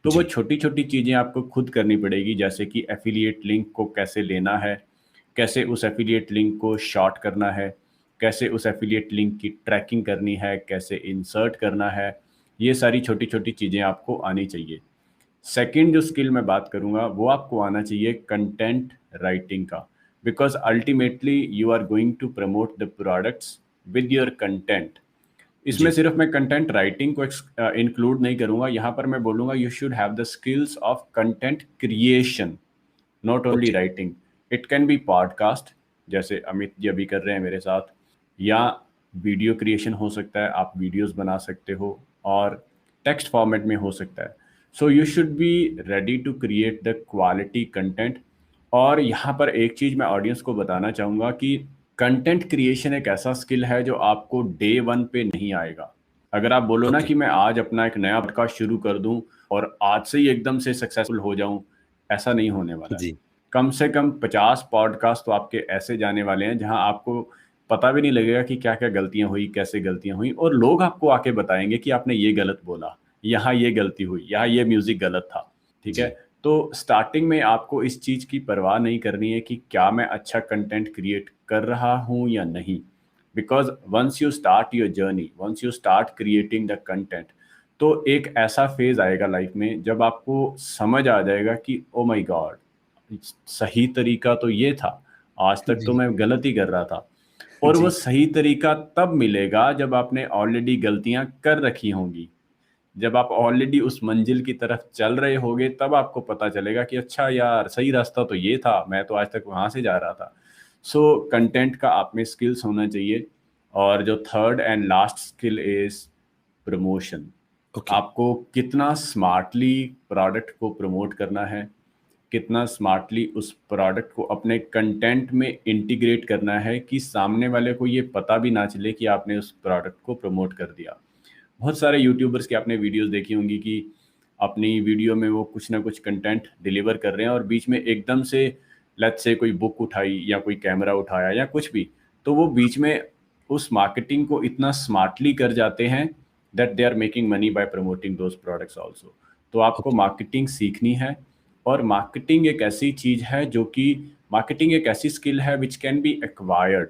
तो वो जी, छोटी-छोटी चीज़ें आपको खुद करनी पड़ेगी, जैसे कि एफ़िलिएट लिंक को कैसे लेना है, कैसे उस एफ़िलिएट लिंक को शॉर्ट करना है, कैसे उस एफ़िलिएट लिंक की ट्रैकिंग करनी है, कैसे इंसर्ट करना है, ये सारी छोटी-छोटी चीज़ें आपको आनी चाहिए। सेकंड जो स्किल मैं बात करूँगा वो आपको आना चाहिए कंटेंट राइटिंग का, because ultimately you are going to promote the products with your content. इसमें जी, सिर्फ मैं कंटेंट राइटिंग को इंक्लूड नहीं करूँगा, यहाँ पर मैं बोलूँगा you should have the skills of content creation, not only okay, writing. It can be podcast, जैसे अमित जी अभी कर रहे हैं मेरे साथ, या वीडियो क्रिएशन हो सकता है, आप वीडियोस बना सकते हो, और टेक्स्ट फॉर्मेट में हो सकता है। So you should be ready to create the quality content. और यहाँ पर एक चीज़ मैं ऑडियंस को बताना चाहूँगा कि कंटेंट क्रिएशन एक ऐसा स्किल है जो आपको डे वन पे नहीं आएगा। अगर आप बोलो ना ओके, कि मैं आज अपना एक नया पॉडकास्ट शुरू कर दूं और आज से ही एकदम से सक्सेसफुल हो जाऊं, ऐसा नहीं होने वाला है। जी, कम से कम 50 पॉडकास्ट तो आपके ऐसे जाने वाले हैं जहां आपको पता भी नहीं लगेगा कि क्या क्या गलतियां हुई, कैसे गलतियां हुई, और लोग आपको आके बताएंगे कि आपने ये गलत बोला, यहाँ ये गलती हुई, यहाँ ये म्यूजिक गलत था। ठीक है। जी, तो स्टार्टिंग में आपको इस चीज़ की परवाह नहीं करनी है कि क्या मैं अच्छा कंटेंट क्रिएट कर रहा हूँ या नहीं, because once you start your journey, once you start creating the content, तो एक ऐसा फेज आएगा लाइफ में जब आपको समझ आ जाएगा कि ओ माय गॉड, सही तरीका तो ये था, आज तक तो जी, मैं गलत ही कर रहा था। और वो जी, सही तरीका तब मिलेगा जब आपने ऑलरेडी गलतियां कर रखी होंगी, जब आप ऑलरेडी उस मंजिल की तरफ चल रहे होगे, तब आपको पता चलेगा कि अच्छा यार, सही रास्ता तो ये था, मैं तो आज तक वहां से जा रहा था। सो कंटेंट का आप में स्किल्स होना चाहिए। और जो third and last skill is promotion. Okay, आपको कितना स्मार्टली प्रोडक्ट को प्रमोट करना है, कितना स्मार्टली उस प्रोडक्ट को अपने कंटेंट में इंटीग्रेट करना है कि सामने वाले को ये पता भी ना चले कि आपने उस प्रोडक्ट को प्रमोट कर दिया। बहुत सारे यूट्यूबर्स की आपने वीडियोस देखी होंगी कि अपनी वीडियो में वो कुछ ना कुछ कंटेंट डिलीवर कर रहे हैं और बीच में एकदम से लेट्स से कोई बुक उठाई या कोई कैमरा उठाया या कुछ भी, तो वो बीच में उस मार्केटिंग को इतना स्मार्टली कर जाते हैं that they are making money by promoting those products also. तो आपको ओके। मार्केटिंग सीखनी है, और मार्केटिंग एक ऐसी चीज है जो कि मार्केटिंग एक ऐसी स्किल है विच कैन बी एक्वायर्ड।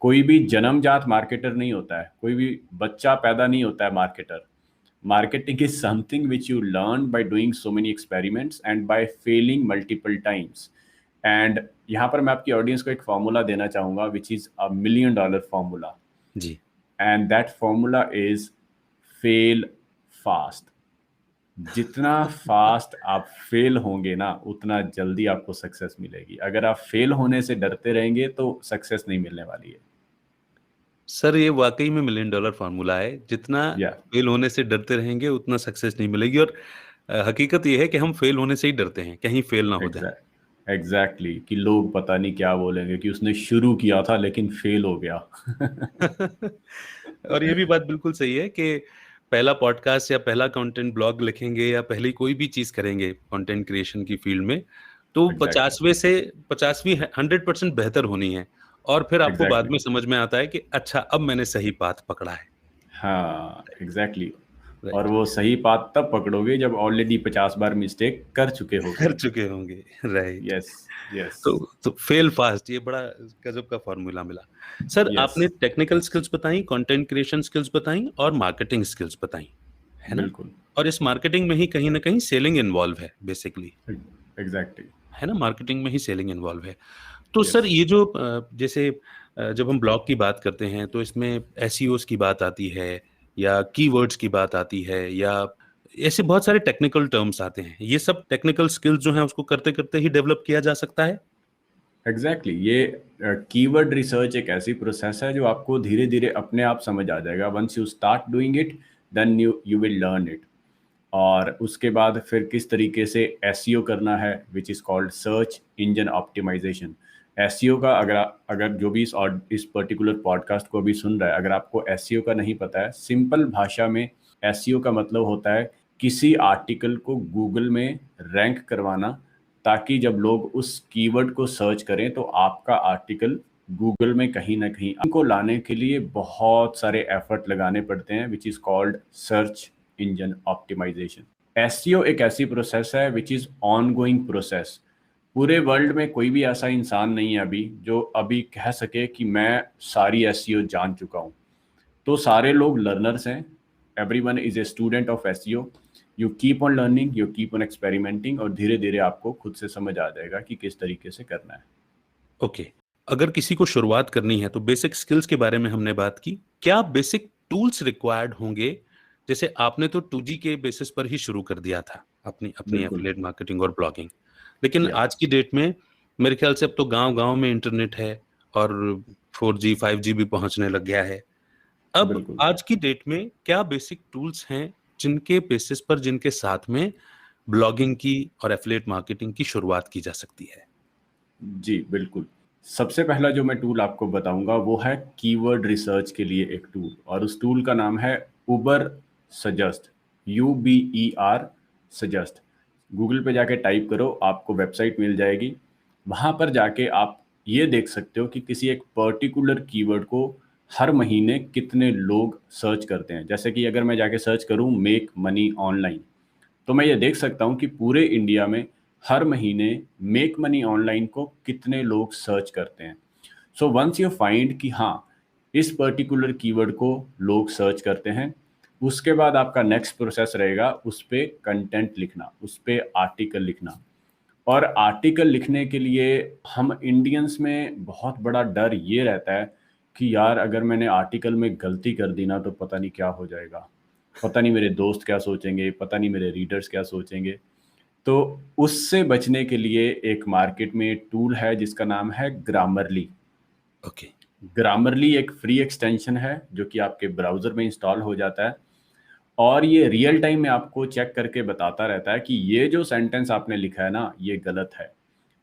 कोई भी जन्मजात मार्केटर नहीं होता है, कोई भी बच्चा पैदा नहीं होता है marketer. Marketing is something which you learn by doing so many experiments and by failing multiple times. And यहाँ पर मैं आपकी ऑडियंस को एक फॉर्मूला देना चाहूँगा विच इज़ $1 million फॉर्मूला, जी। And that formula is fail fast. जितना फास्ट आप फेल होंगे ना, उतना जल्दी आपको सक्सेस मिलेगी। अगर आप फेल होने से डरते रहेंगे तो सक्सेस नहीं मिलने वाली है। सर ये वाकई में $1 million फार्मूला है, जितना या फेल होने से डरते रहेंगे उतना सक्सेस नहीं मिलेगी। और हकीकत ये है कि हम फेल होने से ही डरते हैं, कहीं फेल ना हो जाए। एग्जैक्टली कि लोग पता नहीं क्या बोलेंगे कि उसने शुरू किया था लेकिन फेल हो गया। और ये भी बात बिल्कुल सही है कि पहला पॉडकास्ट या पहला कंटेंट ब्लॉग लिखेंगे या पहली कोई भी चीज करेंगे कंटेंट क्रिएशन की फील्ड में, तो Exactly. 50वें से 50वीं 100% बेहतर होनी है। और फिर आपको बाद Exactly. में समझ में आता है कि अच्छा अब मैंने सही पाथ पकड़ा है। हाँ एग्जैक्टली। और राइट। वो सही बात तब पकड़ोगे जब ऑलरेडी 50 बार मिस्टेक कर चुके होगे। कर चुके होंगे। राइट। यस यस तो फेल फास्ट, ये बड़ा गजब का फॉर्मूला मिला। सर यस आपने टेक्निकल स्किल्स बताई, कंटेंट क्रिएशन स्किल्स बताई और मार्केटिंग स्किल्स बताई, है ना? बिल्कुल और इस मार्केटिंग में ही कहीं ना कहीं सेलिंग इन्वॉल्व है बेसिकली, एग्जैक्टली है ना? मार्केटिंग में ही सेलिंग इन्वॉल्व है। तो यस सर ये जो जैसे जब हम ब्लॉग की बात करते हैं तो इसमें एसईओस की बात आती है या कीवर्ड्स की बात आती है या ऐसे बहुत सारे टेक्निकल टर्म्स आते हैं। ये सब टेक्निकल स्किल्स जो हैं उसको करते करते ही डेवलप किया जा सकता है। एग्जैक्टली ये कीवर्ड रिसर्च एक ऐसी प्रोसेस है जो आपको धीरे धीरे अपने आप समझ आ जाएगा। Once you start doing it then you will learn it. और उसके बाद फिर किस तरीके से एसईओ करना है which is called search engine optimisation. SEO का अगर जो भी इस पर्टिकुलर पॉडकास्ट को अभी सुन रहा है, अगर आपको एसईओ का नहीं पता है, सिंपल भाषा में एसईओ का मतलब होता है किसी आर्टिकल को गूगल में रैंक करवाना, ताकि जब लोग उस कीवर्ड को सर्च करें तो आपका आर्टिकल गूगल में कहीं ना कहीं इनको लाने के लिए बहुत सारे एफर्ट लगाने पड़ते हैं which is called search engine optimisation. SEO एक ऐसी प्रोसेस है which is ongoing process. पूरे वर्ल्ड में कोई भी ऐसा इंसान नहीं है अभी जो अभी कह सके कि मैं सारी एसईओ जान चुका हूँ। तो सारे लोग लर्नर्स हैं। Everyone is a student of SEO. You keep on learning, you keep on experimenting, और धीरे धीरे आपको खुद से समझ आ जाएगा कि किस तरीके से करना है। ओके। अगर किसी को शुरुआत करनी है तो बेसिक स्किल्स के बारे में हमने बात की, क्या बेसिक टूल्स रिक्वायर्ड होंगे? जैसे आपने तो 2G के बेसिस पर ही शुरू कर दिया था अपनी अपनी बिल्कुल एफिलिएट मार्केटिंग और ब्लॉगिंग, लेकिन या आज की डेट में मेरे ख्याल से अब तो गांव-गांव में इंटरनेट है और 4G 5G भी पहुंचने लग गया है। अब बिल्कुल आज की डेट में क्या बेसिक टूल्स हैं जिनके बेसिस पर, जिनके साथ में ब्लॉगिंग की और एफिलिएट मार्केटिंग की शुरुआत की जा सकती है? जी बिल्कुल। सबसे पहला जो मैं टूल आपको बताऊंगा वो है कीवर्ड रिसर्च के लिए एक टूल, और उस टूल का नाम है उबर सजेस्ट, UBER सजेस्ट। गूगल पे जाके टाइप करो, आपको वेबसाइट मिल जाएगी। वहाँ पर जाके आप ये देख सकते हो कि किसी एक पर्टिकुलर कीवर्ड को हर महीने कितने लोग सर्च करते हैं। जैसे कि अगर मैं जाके सर्च करूँ मेक मनी ऑनलाइन, तो मैं ये देख सकता हूँ कि पूरे इंडिया में हर महीने मेक मनी ऑनलाइन को कितने लोग सर्च करते हैं। सो वंस यू फाइंड कि हाँ इस पर्टिकुलर कीवर्ड को लोग सर्च करते हैं, उसके बाद आपका नेक्स्ट प्रोसेस रहेगा उस पर कंटेंट लिखना, उस पर आर्टिकल लिखना। और आर्टिकल लिखने के लिए हम इंडियंस में बहुत बड़ा डर ये रहता है कि यार अगर मैंने आर्टिकल में गलती कर दी ना तो पता नहीं क्या हो जाएगा, पता नहीं मेरे दोस्त क्या सोचेंगे, पता नहीं मेरे रीडर्स क्या सोचेंगे। तो उससे बचने के लिए एक मार्केट में टूल है जिसका नाम है ग्रामरली। ओके। ग्रामरली एक फ्री एक्सटेंशन है जो कि आपके ब्राउज़र में इंस्टॉल हो जाता है, और ये रियल टाइम में आपको चेक करके बताता रहता है कि ये जो सेंटेंस आपने लिखा है ना ये गलत है,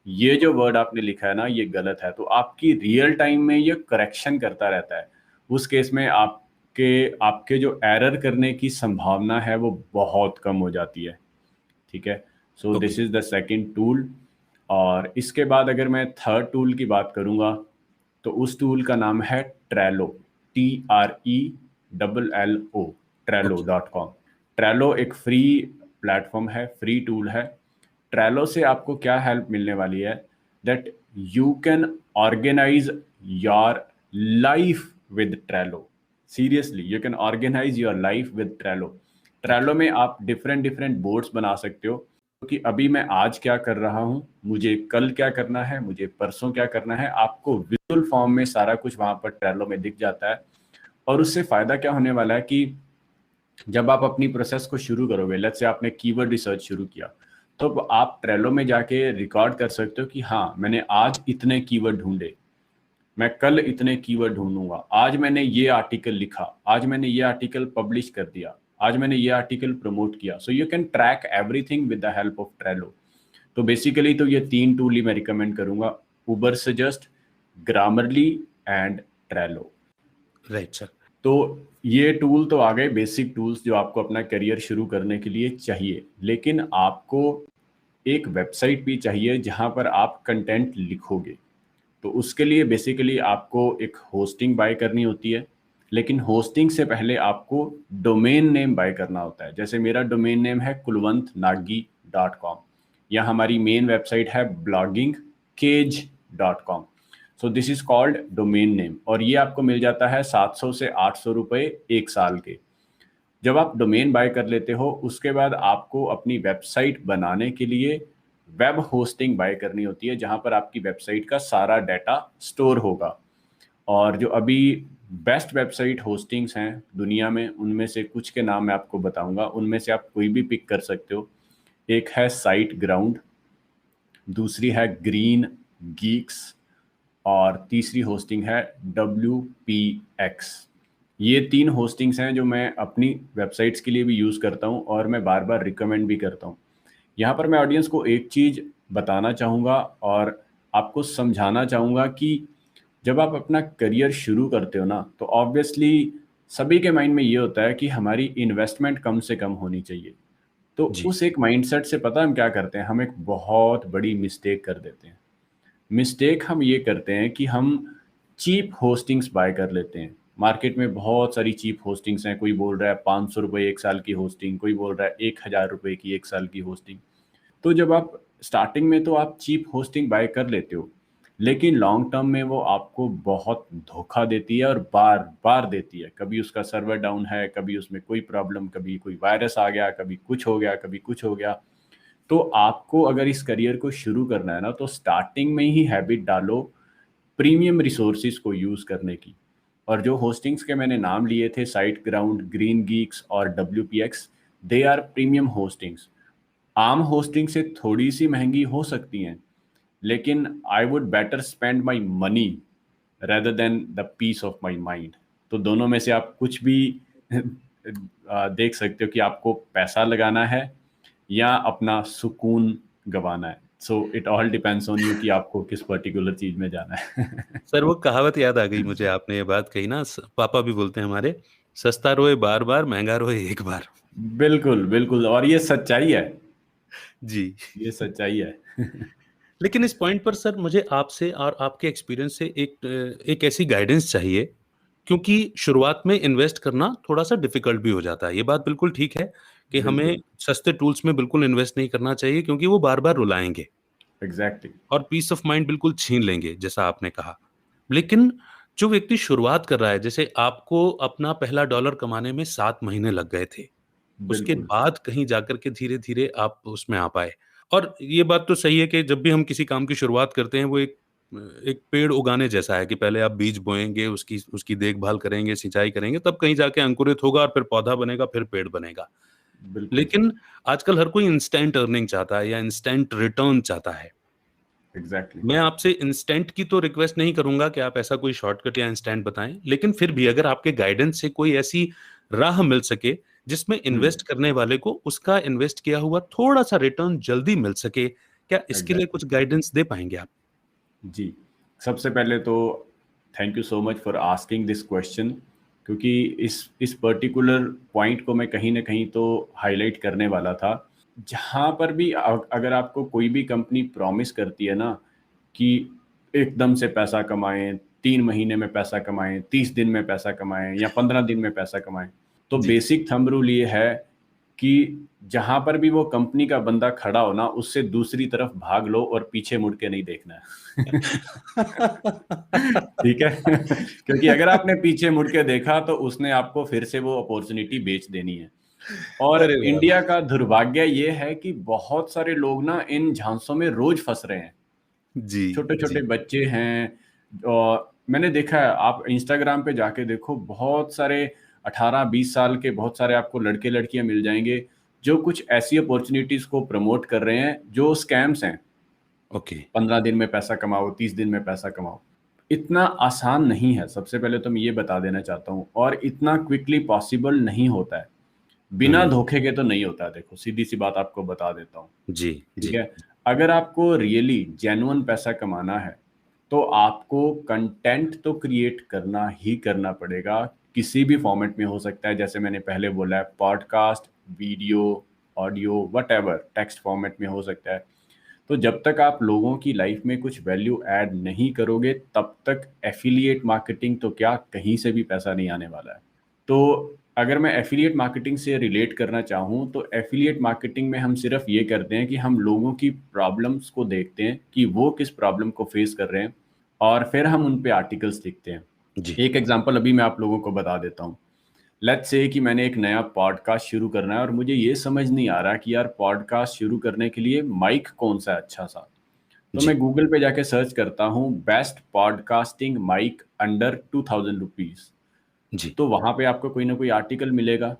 ये जो वर्ड आपने लिखा है ना ये गलत है। तो आपकी रियल टाइम में ये करेक्शन करता रहता है। उस केस में आपके आपके जो एरर करने की संभावना है वो बहुत कम हो जाती है। ठीक है, so okay. This is the second tool. और इसके बाद अगर मैं थर्ड टूल की बात करूंगा तो उस टूल का नाम है ट्रेलो। TRELLO trello.com। ट्रेलो एक फ्री प्लेटफॉर्म है, फ्री टूल है। ट्रेलो से आपको क्या हेल्प मिलने वाली है, that you can organise your life with Trello. Seriously, you can organise your life with Trello. Trello में आप डिफरेंट डिफरेंट बोर्ड्स बना सकते हो, कि अभी मैं आज क्या कर रहा हूं, मुझे कल क्या करना है, मुझे परसों क्या करना है, आपको विजुअल फॉर्म में सारा कुछ वहां पर ट्रेलो में दिख जाता है। और उससे फायदा क्या होने वाला है कि जब आप अपनी प्रोसेस को शुरू करोगे, लेट्स से आपने कीवर्ड रिसर्च शुरू किया, तो आप ट्रेलो में जाके रिकॉर्ड कर सकते हो कि हाँ, मैंने आज इतने कीवर्ड ढूंढे, मैं कल इतने कीवर्ड ढूंढूंगा, आज मैंने ये आर्टिकल लिखा, आज मैंने ये आर्टिकल पब्लिश कर दिया, आज मैंने ये आर्टिकल प्रमोट किया। So you can track everything with the help of Trello. तो बेसिकली तो ये 3 टूल ही मैं रिकमेंड करूंगा, Ubersuggest, Grammarly and Trello. Right sir. तो ये टूल तो आ गए बेसिक टूल्स जो आपको अपना करियर शुरू करने के लिए चाहिए, लेकिन आपको एक वेबसाइट भी चाहिए जहां पर आप कंटेंट लिखोगे। तो उसके लिए बेसिकली आपको एक होस्टिंग बाय करनी होती है, लेकिन होस्टिंग से पहले आपको डोमेन नेम बाय करना होता है। जैसे मेरा डोमेन नेम है kulwantnagi.com, या हमारी मेन वेबसाइट है bloggingcage.com। So this is called domain name, और ये आपको मिल जाता है 700 से 800 रुपये एक साल के। जब आप डोमेन बाय कर लेते हो, उसके बाद आपको अपनी वेबसाइट बनाने के लिए वेब होस्टिंग बाय करनी होती है, जहां पर आपकी वेबसाइट का सारा डाटा स्टोर होगा। और जो अभी बेस्ट वेबसाइट होस्टिंग्स हैं दुनिया में, उनमें से कुछ के नाम मैं आपको बताऊंगा, उनमें से आप कोई भी पिक कर सकते हो। एक है साइट ग्राउंड, दूसरी है ग्रीन गीक्स, और तीसरी होस्टिंग है WPX। ये 3 होस्टिंग्स हैं जो मैं अपनी वेबसाइट्स के लिए भी यूज़ करता हूँ और मैं बार बार रिकमेंड भी करता हूँ। यहाँ पर मैं ऑडियंस को एक चीज़ बताना चाहूँगा और आपको समझाना चाहूँगा कि जब आप अपना करियर शुरू करते हो ना, तो ऑब्वियसली सभी के माइंड में ये होता है कि हमारी इन्वेस्टमेंट कम से कम होनी चाहिए। तो जी। उस एक माइंडसेट से पता हम क्या करते हैं, हम एक बहुत बड़ी मिस्टेक कर देते हैं। मिस्टेक हम ये करते हैं कि हम चीप होस्टिंग्स बाय कर लेते हैं। मार्केट में बहुत सारी चीप होस्टिंग्स हैं, कोई बोल रहा है 500 रुपये एक साल की होस्टिंग, कोई बोल रहा है 1000 रुपये की एक साल की होस्टिंग। तो जब आप स्टार्टिंग में तो आप चीप होस्टिंग बाय कर लेते हो, लेकिन लॉन्ग टर्म में वो आपको बहुत धोखा देती है और बार बार देती है। कभी उसका सर्वर डाउन है, कभी उसमें कोई प्रॉब्लम, कभी कोई वायरस आ गया, कभी कुछ हो गया, कभी कुछ हो गया। तो आपको अगर इस करियर को शुरू करना है ना, तो स्टार्टिंग में ही हैबिट डालो प्रीमियम रिसोर्सेज को यूज़ करने की। और जो होस्टिंग्स के मैंने नाम लिए थे, साइट ग्राउंड, ग्रीन गीक्स और WPX, they are premium hostings. आम होस्टिंग से थोड़ी सी महंगी हो सकती हैं, लेकिन I would better spend my money rather than the peace of my mind. तो दोनों में से आप कुछ भी देख सकते हो कि आपको पैसा लगाना है या अपना सुकून गंवाना है। So it all depends on you कि आपको किस पर्टिकुलर चीज में जाना है। सर वो कहावत याद आ गई मुझे, आपने ये बात कही ना, पापा भी बोलते हैं हमारे, सस्ता रोए बार बार, महंगा रोए एक बार। बिल्कुल बिल्कुल, और ये सच्चाई है, जी। ये सच्चाई है। लेकिन इस पॉइंट पर सर मुझे आपसे और आपके एक्सपीरियंस से एक ऐसी गाइडेंस चाहिए, क्योंकि शुरुआत में इन्वेस्ट करना थोड़ा सा डिफिकल्ट भी हो जाता है। ये बात बिल्कुल ठीक है कि हमें बिल्कुल, सस्ते टूल्स में बिल्कुल इन्वेस्ट नहीं करना चाहिए, क्योंकि वो बार बार रुलाएंगे एग्जैक्टली। और पीस ऑफ माइंड बिल्कुल छीन लेंगे, जैसा आपने कहा। लेकिन जो व्यक्ति शुरुआत कर रहा है, जैसे आपको अपना पहला डॉलर कमाने में 7 महीने लग गए थे, उसके बिल्कुल बाद कहीं जाकर के धीरे-धीरे आप उसमें आ पाए। और ये बात तो सही है कि जब भी हम किसी काम की शुरुआत करते हैं, वो एक पेड़ उगाने जैसा है कि पहले आप बीज बोएँगे, उसकी उसकी देखभाल करेंगे, सिंचाई करेंगे, तब कहीं जाके अंकुरित होगा और फिर पौधा बनेगा, फिर पेड़ बनेगा। बिल्कुल लेकिन आजकल हर कोई इंस्टेंट अर्निंग चाहता है या इंस्टेंट रिटर्न चाहता है। एग्जैक्टली। मैं आपसे इंस्टेंट की तो रिक्वेस्ट नहीं करूँगा कि आप ऐसा कोई शॉर्टकट या इंस्टेंट बताएँ, लेकिन फिर भी अगर आपके गाइडेंस से कोई ऐसी राह मिल सके, जिसमें इन्वेस्ट करने वाले को उसका इन्वेस्ट किया हुआ थोड़ा-सा रिटर्न जल्दी मिल सके, क्या इसके लिए कुछ एग्जैक्टली गाइडेंस दे पाएँगे आप? जी। सबसे पहले तो thank you so much for asking this question, क्योंकि इस पर्टिकुलर पॉइंट को मैं कहीं न कहीं तो हाइलाइट करने वाला था। जहाँ पर भी अगर आपको कोई भी कंपनी प्रॉमिस करती है ना कि एकदम से पैसा कमाएँ, 3 महीने में पैसा कमाएं, 30 दिन में पैसा कमाएं या 15 दिन में पैसा कमाएं। तो जी। बेसिक थंब रूल ये है कि जहां पर भी वो कंपनी का बंदा खड़ा हो ना, उससे दूसरी तरफ भाग लो और पीछे मुड़ के नहीं देखना है। ठीक है। क्योंकि अगर आपने पीछे मुड़ के देखा तो उसने आपको फिर से वो अपॉर्चुनिटी बेच देनी है। और अरे वाह! इंडिया का दुर्भाग्य ये है कि बहुत सारे लोग ना इन झांसों में रोज फंस रहे हैं। जी, छोटे छोटे जी। बच्चे हैं, और मैंने देखा है, आप इंस्टाग्राम पे जाके देखो, बहुत सारे 18-20 साल के बहुत सारे आपको लड़के लड़कियां मिल जाएंगे जो कुछ ऐसी अपॉर्चुनिटीज को प्रमोट कर रहे हैं जो स्कैम्स हैं। ओके। 15 दिन में पैसा कमाओ, 30 दिन में पैसा कमाओ। इतना आसान नहीं है, सबसे पहले तो मैं ये बता देना चाहता हूँ, और इतना क्विकली पॉसिबल नहीं होता है। बिना हुँ। धोखे के तो नहीं होता है। देखो, सीधी सी बात आपको बता देता हूँ। जी, ठीक जी। है। अगर आपको रियली जेन्युइन पैसा कमाना है तो आपको कंटेंट तो क्रिएट करना ही करना पड़ेगा। किसी भी फॉर्मेट में हो सकता है, जैसे मैंने पहले बोला है, podcast, video, audio, whatever, text format में हो सकता है। तो जब तक आप लोगों की लाइफ में कुछ वैल्यू ऐड नहीं करोगे, तब तक एफिलिएट मार्केटिंग तो क्या, कहीं से भी पैसा नहीं आने वाला है। तो अगर मैं एफिलिएट मार्केटिंग से रिलेट करना चाहूँ, तो एफिलिएट मार्केटिंग में हम सिर्फ ये करते हैं कि हम लोगों की प्रॉब्लम्स को देखते हैं कि वो किस प्रॉब्लम को फेस कर रहे हैं, और फिर हम उन पे आर्टिकल्स लिखते हैं। जी। एक एग्जांपल अभी मैं आप लोगों को बता देता हूँ। लेट्स से कि मैंने एक नया पॉडकास्ट शुरू करना है और मुझे ये समझ नहीं आ रहा कि यार पॉडकास्ट शुरू करने के लिए माइक कौन सा है अच्छा सा। तो जी, मैं गूगल पे जाके सर्च करता हूँ best podcasting mic under 2000 rupees. जी, तो वहां पे आपको कोई ना कोई आर्टिकल मिलेगा।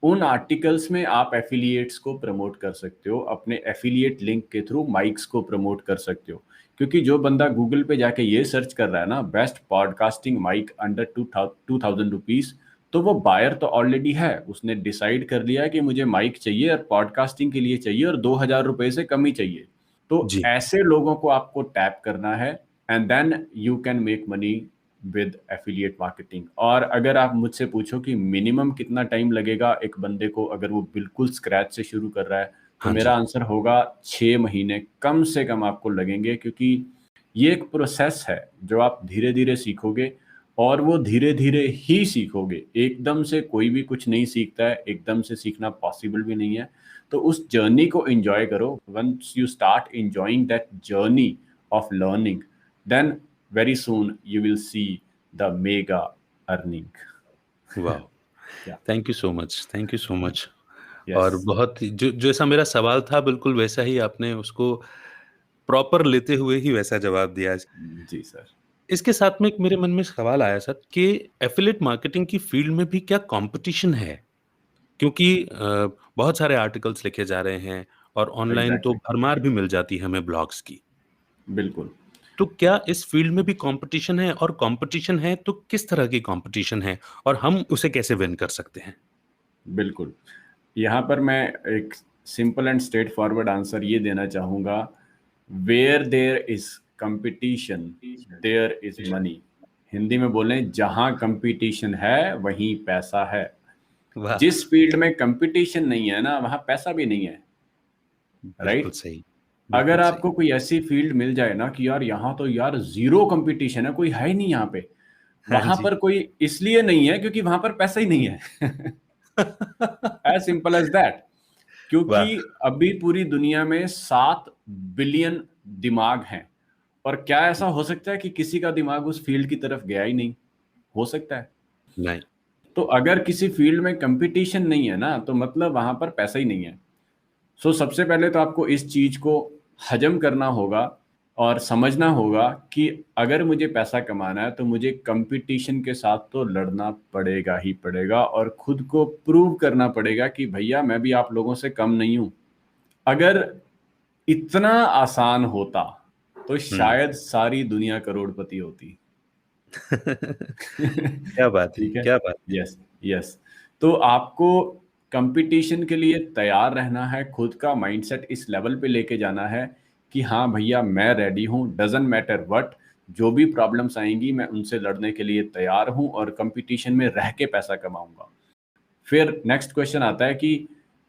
उन आर्टिकल्स में आप एफिलिएट्स को प्रमोट कर सकते हो, अपने एफिलिएट लिंक के थ्रू माइक्स को प्रमोट कर सकते हो। क्योंकि जो बंदा गूगल पे जाके ये सर्च कर रहा है ना, best podcasting mic under 2000 rupees, तो वो बायर तो ऑलरेडी है। उसने डिसाइड कर लिया है कि मुझे माइक चाहिए और पॉडकास्टिंग के लिए चाहिए, और 2000 रुपये से कम ही चाहिए। तो जी। ऐसे लोगों को आपको टैप करना है, and then you can make money with affiliate marketing. और अगर आप मुझसे पूछो कि मिनिमम कितना टाइम लगेगा एक बंदे को, अगर वो बिल्कुल स्क्रैच से शुरू कर रहा है, तो हाँ मेरा जी। आंसर होगा 6 महीने कम से कम आपको लगेंगे। क्योंकि ये एक प्रोसेस है जो आप धीरे धीरे सीखोगे, और वो धीरे धीरे ही सीखोगे। एकदम से कोई भी कुछ नहीं सीखता है, एकदम से सीखना पॉसिबल भी नहीं है। तो उस जर्नी को एंजॉय करो। Once you start enjoying that journey of learning, then very soon you will see the mega earning. Wow! Yeah. Thank you so much, thank you so much. और Yes. बहुत ही जो जैसा मेरा सवाल था बिल्कुल वैसा ही आपने उसको प्रॉपर लेते हुए ही वैसा जवाब दिया। जी सर। इसके साथ में एक मेरे मन में सवाल आया सर कि एफ़िलिएट मार्केटिंग की फ़ील्ड में भी क्या कॉम्पिटिशन है? क्योंकि बहुत सारे आर्टिकल्स लिखे जा रहे हैं और ऑनलाइन तो एग्जैक्टली। भरमार भी मिल जाती है हमें ब्लॉग्स की। बिल्कुल। तो क्या इस फ़ील्ड में भी कॉम्पिटिशन है और कॉम्पिटिशन है तो किस तरह की कॉम्पिटिशन है और हम उसे कैसे विन कर सकते हैं? बिल्कुल। यहाँ पर मैं एक simple and straightforward answer ये देना चाहूँगा, where there is competition there is money. Hindi में बोलें, जहाँ कंपटीशन है वहीं पैसा है। वाह! जिस फील्ड में कंपटीशन नहीं है ना, वहाँ पैसा भी नहीं है। बिल्कुल राइट। सही, अगर बिल्कुल सही। आपको कोई ऐसी फील्ड मिल जाए ना कि यार यहाँ तो यार जीरो कंपटीशन है, कोई है ही नहीं यहाँ पे, हाँ वहां जी। पर कोई इसलिए नहीं है क्योंकि वहां पर पैसा ही नहीं है। As simple as that. क्योंकि वाह! अभी पूरी दुनिया में 7 बिलियन दिमाग हैं, और क्या ऐसा हो सकता है कि किसी का दिमाग उस फील्ड की तरफ गया ही नहीं? हो सकता है। नहीं, तो अगर किसी फील्ड में कंपटीशन नहीं है ना, तो मतलब वहां पर पैसा ही नहीं है। सो सबसे पहले तो आपको इस चीज को हजम करना होगा और समझना होगा कि अगर मुझे पैसा कमाना है तो मुझे कंपटीशन के साथ तो लड़ना पड़ेगा ही पड़ेगा, और खुद को प्रूव करना पड़ेगा कि भैया मैं भी आप लोगों से कम नहीं हूं। अगर इतना आसान होता तो हुँ। शायद सारी दुनिया करोड़पति होती। क्या बात है, ठीक है। क्या बात है। यस। यस। तो आपको कंपटीशन के लिए तैयार रहना है, खुद का माइंडसेट इस लेवल पे लेके जाना है कि हाँ भैया मैं रेडी हूँ, डजंट मैटर व्हाट, जो भी प्रॉब्लम्स आएंगी मैं उनसे लड़ने के लिए तैयार हूँ, और कंपटीशन में रह के पैसा कमाऊंगा। फिर नेक्स्ट क्वेश्चन आता है कि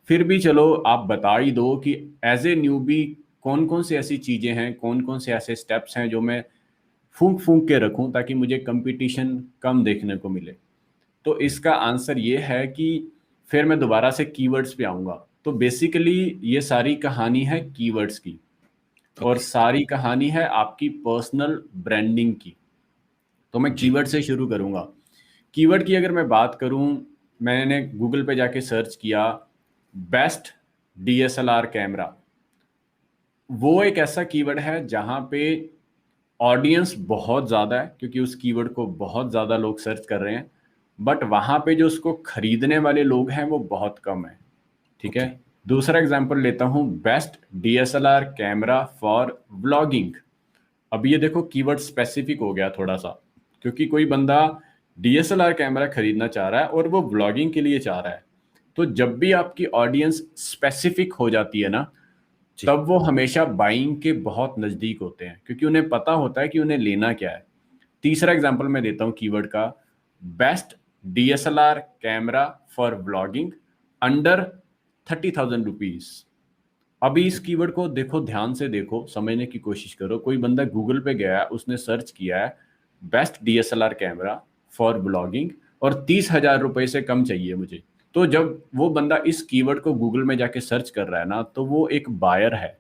फिर भी चलो आप बता ही दो कि एज ए न्यूबी कौन कौन सी ऐसी चीजें हैं, कौन कौन से ऐसे स्टेप्स हैं जो मैं फूंक फूंक के रखूं ताकि मुझे कंपटीशन कम देखने को मिले? तो इसका आंसर ये है कि फिर मैं दोबारा से कीवर्ड्स पे आऊंगा। तो बेसिकली ये सारी कहानी है कीवर्ड्स की, और ओके। सारी कहानी है आपकी पर्सनल ब्रांडिंग की। तो मैं जी। कीवर्ड से शुरू करूंगा। कीवर्ड की अगर मैं बात करूं, मैंने गूगल पे जाके सर्च किया बेस्ट डीएसएलआर कैमरा। वो एक ऐसा कीवर्ड है जहां पे ऑडियंस बहुत ज़्यादा है, क्योंकि उस कीवर्ड को बहुत ज़्यादा लोग सर्च कर रहे हैं, बट वहां पे जो उसको खरीदने वाले लोग हैं वो बहुत कम है। ठीक है। ओके। दूसरा एग्जांपल लेता हूं, best DSLR camera for vlogging. अब ये देखो कीवर्ड स्पेसिफिक हो गया थोड़ा सा, क्योंकि कोई बंदा डीएसएलआर कैमरा खरीदना चाह रहा है और वो व्लॉगिंग के लिए चाह रहा है। तो जब भी आपकी ऑडियंस स्पेसिफिक हो जाती है ना, जी। तब वो हमेशा बाइंग के बहुत नजदीक होते हैं, क्योंकि उन्हें पता होता है कि उन्हें लेना क्या है। तीसरा एग्जांपल मैं देता हूं कीवर्ड का, best DSLR camera for vlogging under 30,000 rupees. अभी इस कीवर्ड को देखो, ध्यान से देखो, समझने की कोशिश करो। कोई बंदा गूगल पे गया है, उसने सर्च किया है best DSLR camera for blogging और 30,000 रुपए से कम चाहिए मुझे। तो जब वो बंदा इस कीवर्ड को गूगल में जाके सर्च कर रहा है ना, तो वो एक बायर है,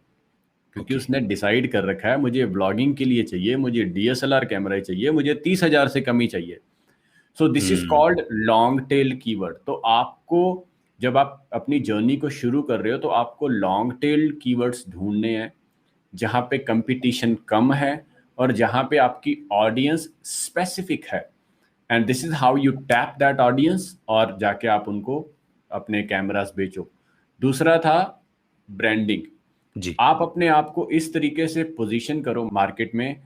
क्योंकि ओके। उसने डिसाइड कर रखा है मुझे ब्लॉगिंग के लिए चाहिए, मुझे डीएसएलआर कैमरा ही चाहिए, मुझे 30,000 से कम ही चाहिए। So this is hmm. Called long tail keyword. तो आपको, जब आप अपनी जर्नी को शुरू कर रहे हो, तो आपको लॉन्ग टेल कीवर्ड्स ढूंढने हैं जहां पे कंपटीशन कम है और जहां पे आपकी ऑडियंस स्पेसिफिक है। And this is how you tap that audience, और जाके आप उनको अपने कैमरास बेचो। दूसरा था ब्रांडिंग। जी। आप अपने आप को इस तरीके से पोजीशन करो मार्केट में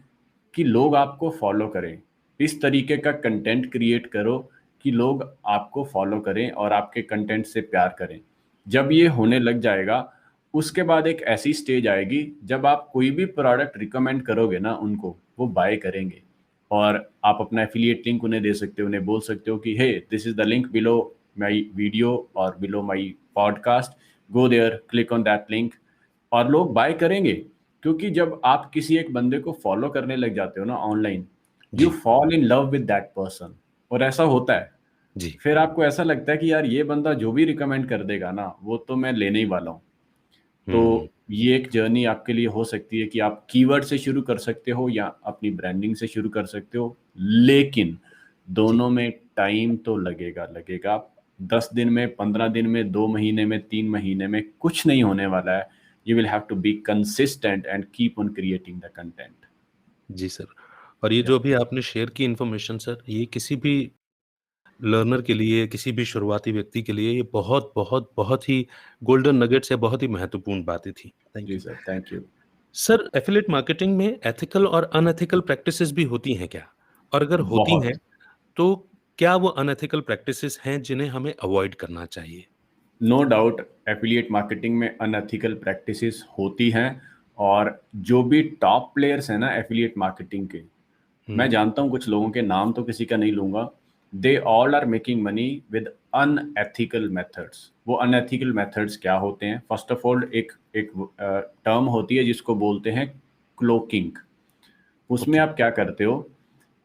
कि लोग आपको फॉलो करें। इस तरीके का कंटेंट क्रिएट करो कि लोग आपको फॉलो करें और आपके कंटेंट से प्यार करें। जब ये होने लग जाएगा, उसके बाद एक ऐसी स्टेज आएगी जब आप कोई भी प्रोडक्ट रिकमेंड करोगे ना, उनको वो बाय करेंगे। और आप अपना एफिलिएट लिंक उन्हें दे सकते हो, उन्हें बोल सकते हो कि hey, this is the link below my video और below my podcast, go there, click on that link, और लोग बाय करेंगे। क्योंकि जब आप किसी एक बंदे को फॉलो करने लग जाते हो ना ऑनलाइन, यू जी। Fall in love with that person. और ऐसा होता है, जी। फिर आपको ऐसा लगता है कि यार ये बंदा जो भी रिकमेंड कर देगा ना, वो तो मैं लेने ही वाला हूँ। हम्म। तो ये एक जर्नी आपके लिए हो सकती है कि आप कीवर्ड से शुरू कर सकते हो या अपनी ब्रांडिंग से शुरू कर सकते हो, लेकिन जी। दोनों में टाइम तो लगेगा लगेगा। 10 दिन में, 15 दिन में, 2 महीने में, 3 महीने में कुछ नहीं होने वाला है। You will have to be consistent and keep on creating the content. जी सर। और ये जो भी आपने शेयर की इन्फॉर्मेशन सर, ये किसी भी लर्नर के लिए, किसी भी शुरुआती व्यक्ति के लिए ये बहुत बहुत बहुत ही गोल्डन नगेट्स या बहुत ही महत्वपूर्ण बातें थी। थैंक जी you. Sir, thank you. Sir, affiliate marketing में एथिकल और अनएथिकल प्रैक्टिसेस भी होती हैं क्या? और अगर होती हैं, बहुत। तो क्या वो अनएथिकल प्रैक्टिसेस हैं जिन्हें हमें अवॉइड करना चाहिए? नो डाउट एफिलिएट मार्केटिंग में अनएथिकल प्रैक्टिसेस होती हैं। और जो भी टॉप प्लेयर्स हैं ना एफिलिएट मार्केटिंग के, मैं हुँ। जानता हूं कुछ लोगों के नाम, तो किसी का नहीं लूंगा। They all are making money with unethical methods. वो अनएथिकल मेथड्स क्या होते हैं? फर्स्ट ऑफ ऑल, एक एक टर्म होती है जिसको बोलते हैं क्लोकिंग। उसमें ओके। आप क्या करते हो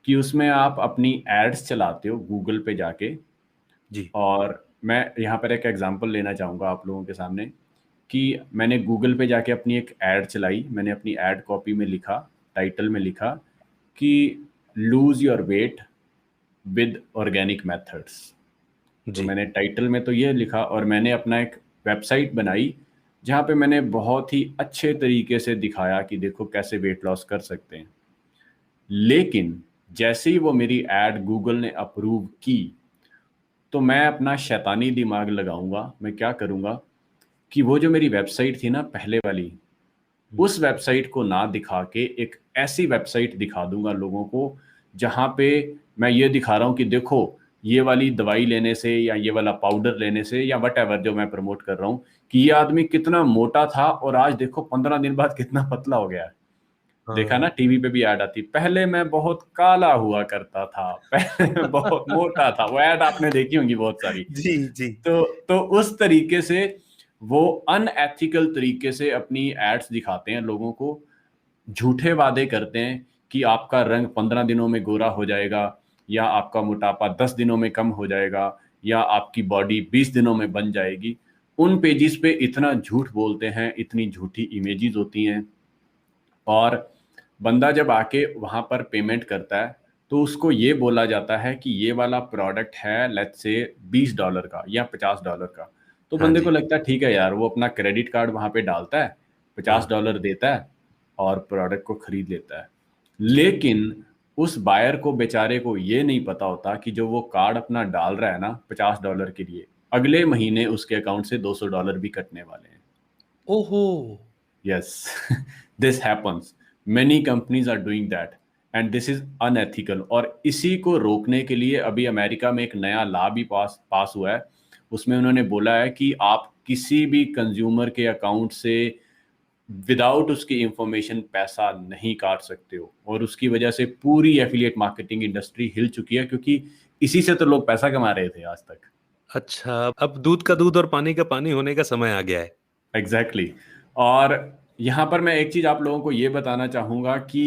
कि उसमें आप अपनी एड्स चलाते हो गूगल पे जाके। जी। और मैं यहाँ पर एक एग्जांपल लेना चाहूँगा आप लोगों के सामने कि मैंने गूगल पे जाके अपनी एक ऐड चलाई। मैंने अपनी ऐड कॉपी में लिखा, टाइटल में लिखा कि lose your weight with organic methods. तो जी। मैंने टाइटल में तो ये लिखा, और मैंने अपना एक वेबसाइट बनाई जहाँ पे मैंने बहुत ही अच्छे तरीके से दिखाया कि देखो कैसे वेट लॉस कर सकते हैं। लेकिन जैसे ही वो मेरी ऐड गूगल ने अप्रूव की, तो मैं अपना शैतानी दिमाग लगाऊंगा। मैं क्या करूंगा कि वो जो मेरी वेबसाइट थी ना पहले वाली, हुँ। उस वेबसाइट को ना दिखा के एक ऐसी वेबसाइट दिखा दूंगा लोगों को जहां पे मैं ये दिखा रहा हूं कि देखो, ये वाली दवाई लेने से या ये वाला पाउडर लेने से या वट एवर जो मैं प्रमोट कर रहा हूँ, कि ये आदमी कितना मोटा था और आज देखो 15 दिन बाद कितना पतला हो गया है। देखा हाँ। ना, टीवी पे भी ऐड आती, पहले मैं बहुत काला हुआ करता था, पहले मैं बहुत मोटा था। वो ऐड आपने देखी होंगी बहुत सारी। जी, जी। तो उस तरीके से वो अनएथिकल तरीके से अपनी एड्स दिखाते हैं लोगों को, झूठे वादे करते हैं कि आपका रंग 15 दिनों में गोरा हो जाएगा, या आपका मोटापा 10 दिनों में कम हो जाएगा, या आपकी बॉडी 20 दिनों में बन जाएगी। उन पेजेस पे इतना झूठ बोलते हैं, इतनी झूठी इमेजेस होती हैं, और बंदा जब आके वहां पर पेमेंट करता है तो उसको ये बोला जाता है कि ये वाला प्रोडक्ट है लेट्स से $20 का या $50 का। तो हाँ बंदे को जी। लगता है ठीक है यार, वो अपना क्रेडिट कार्ड वहां पे डालता है, हाँ। $50 देता है और प्रोडक्ट को खरीद लेता है। जी। लेकिन उस बायर को बेचारे को ये नहीं पता होता कि जो वो कार्ड अपना डाल रहा है ना $50 के लिए, अगले महीने उसके अकाउंट से $200 भी कटने वाले हैं। ओहो। Yes, this happens. Many companies are doing that and this is unethical. और इसी को रोकने के लिए अभी अमेरिका में एक नया लॉ भी पास हुआ है। उसमें उन्होंने बोला है कि आप किसी भी कंज्यूमर के अकाउंट से विदाउट उसकी इंफॉर्मेशन पैसा नहीं काट सकते हो, और उसकी वजह से पूरी एफिलिएट मार्केटिंग इंडस्ट्री हिल चुकी है, क्योंकि इसी से तो लोग पैसा कमा रहे थे आज तक। अच्छा, अब दूध का दूध और पानी का पानी होने का समय आ गया है। एग्जैक्टली और यहाँ पर मैं एक चीज आप लोगों को ये बताना चाहूंगा कि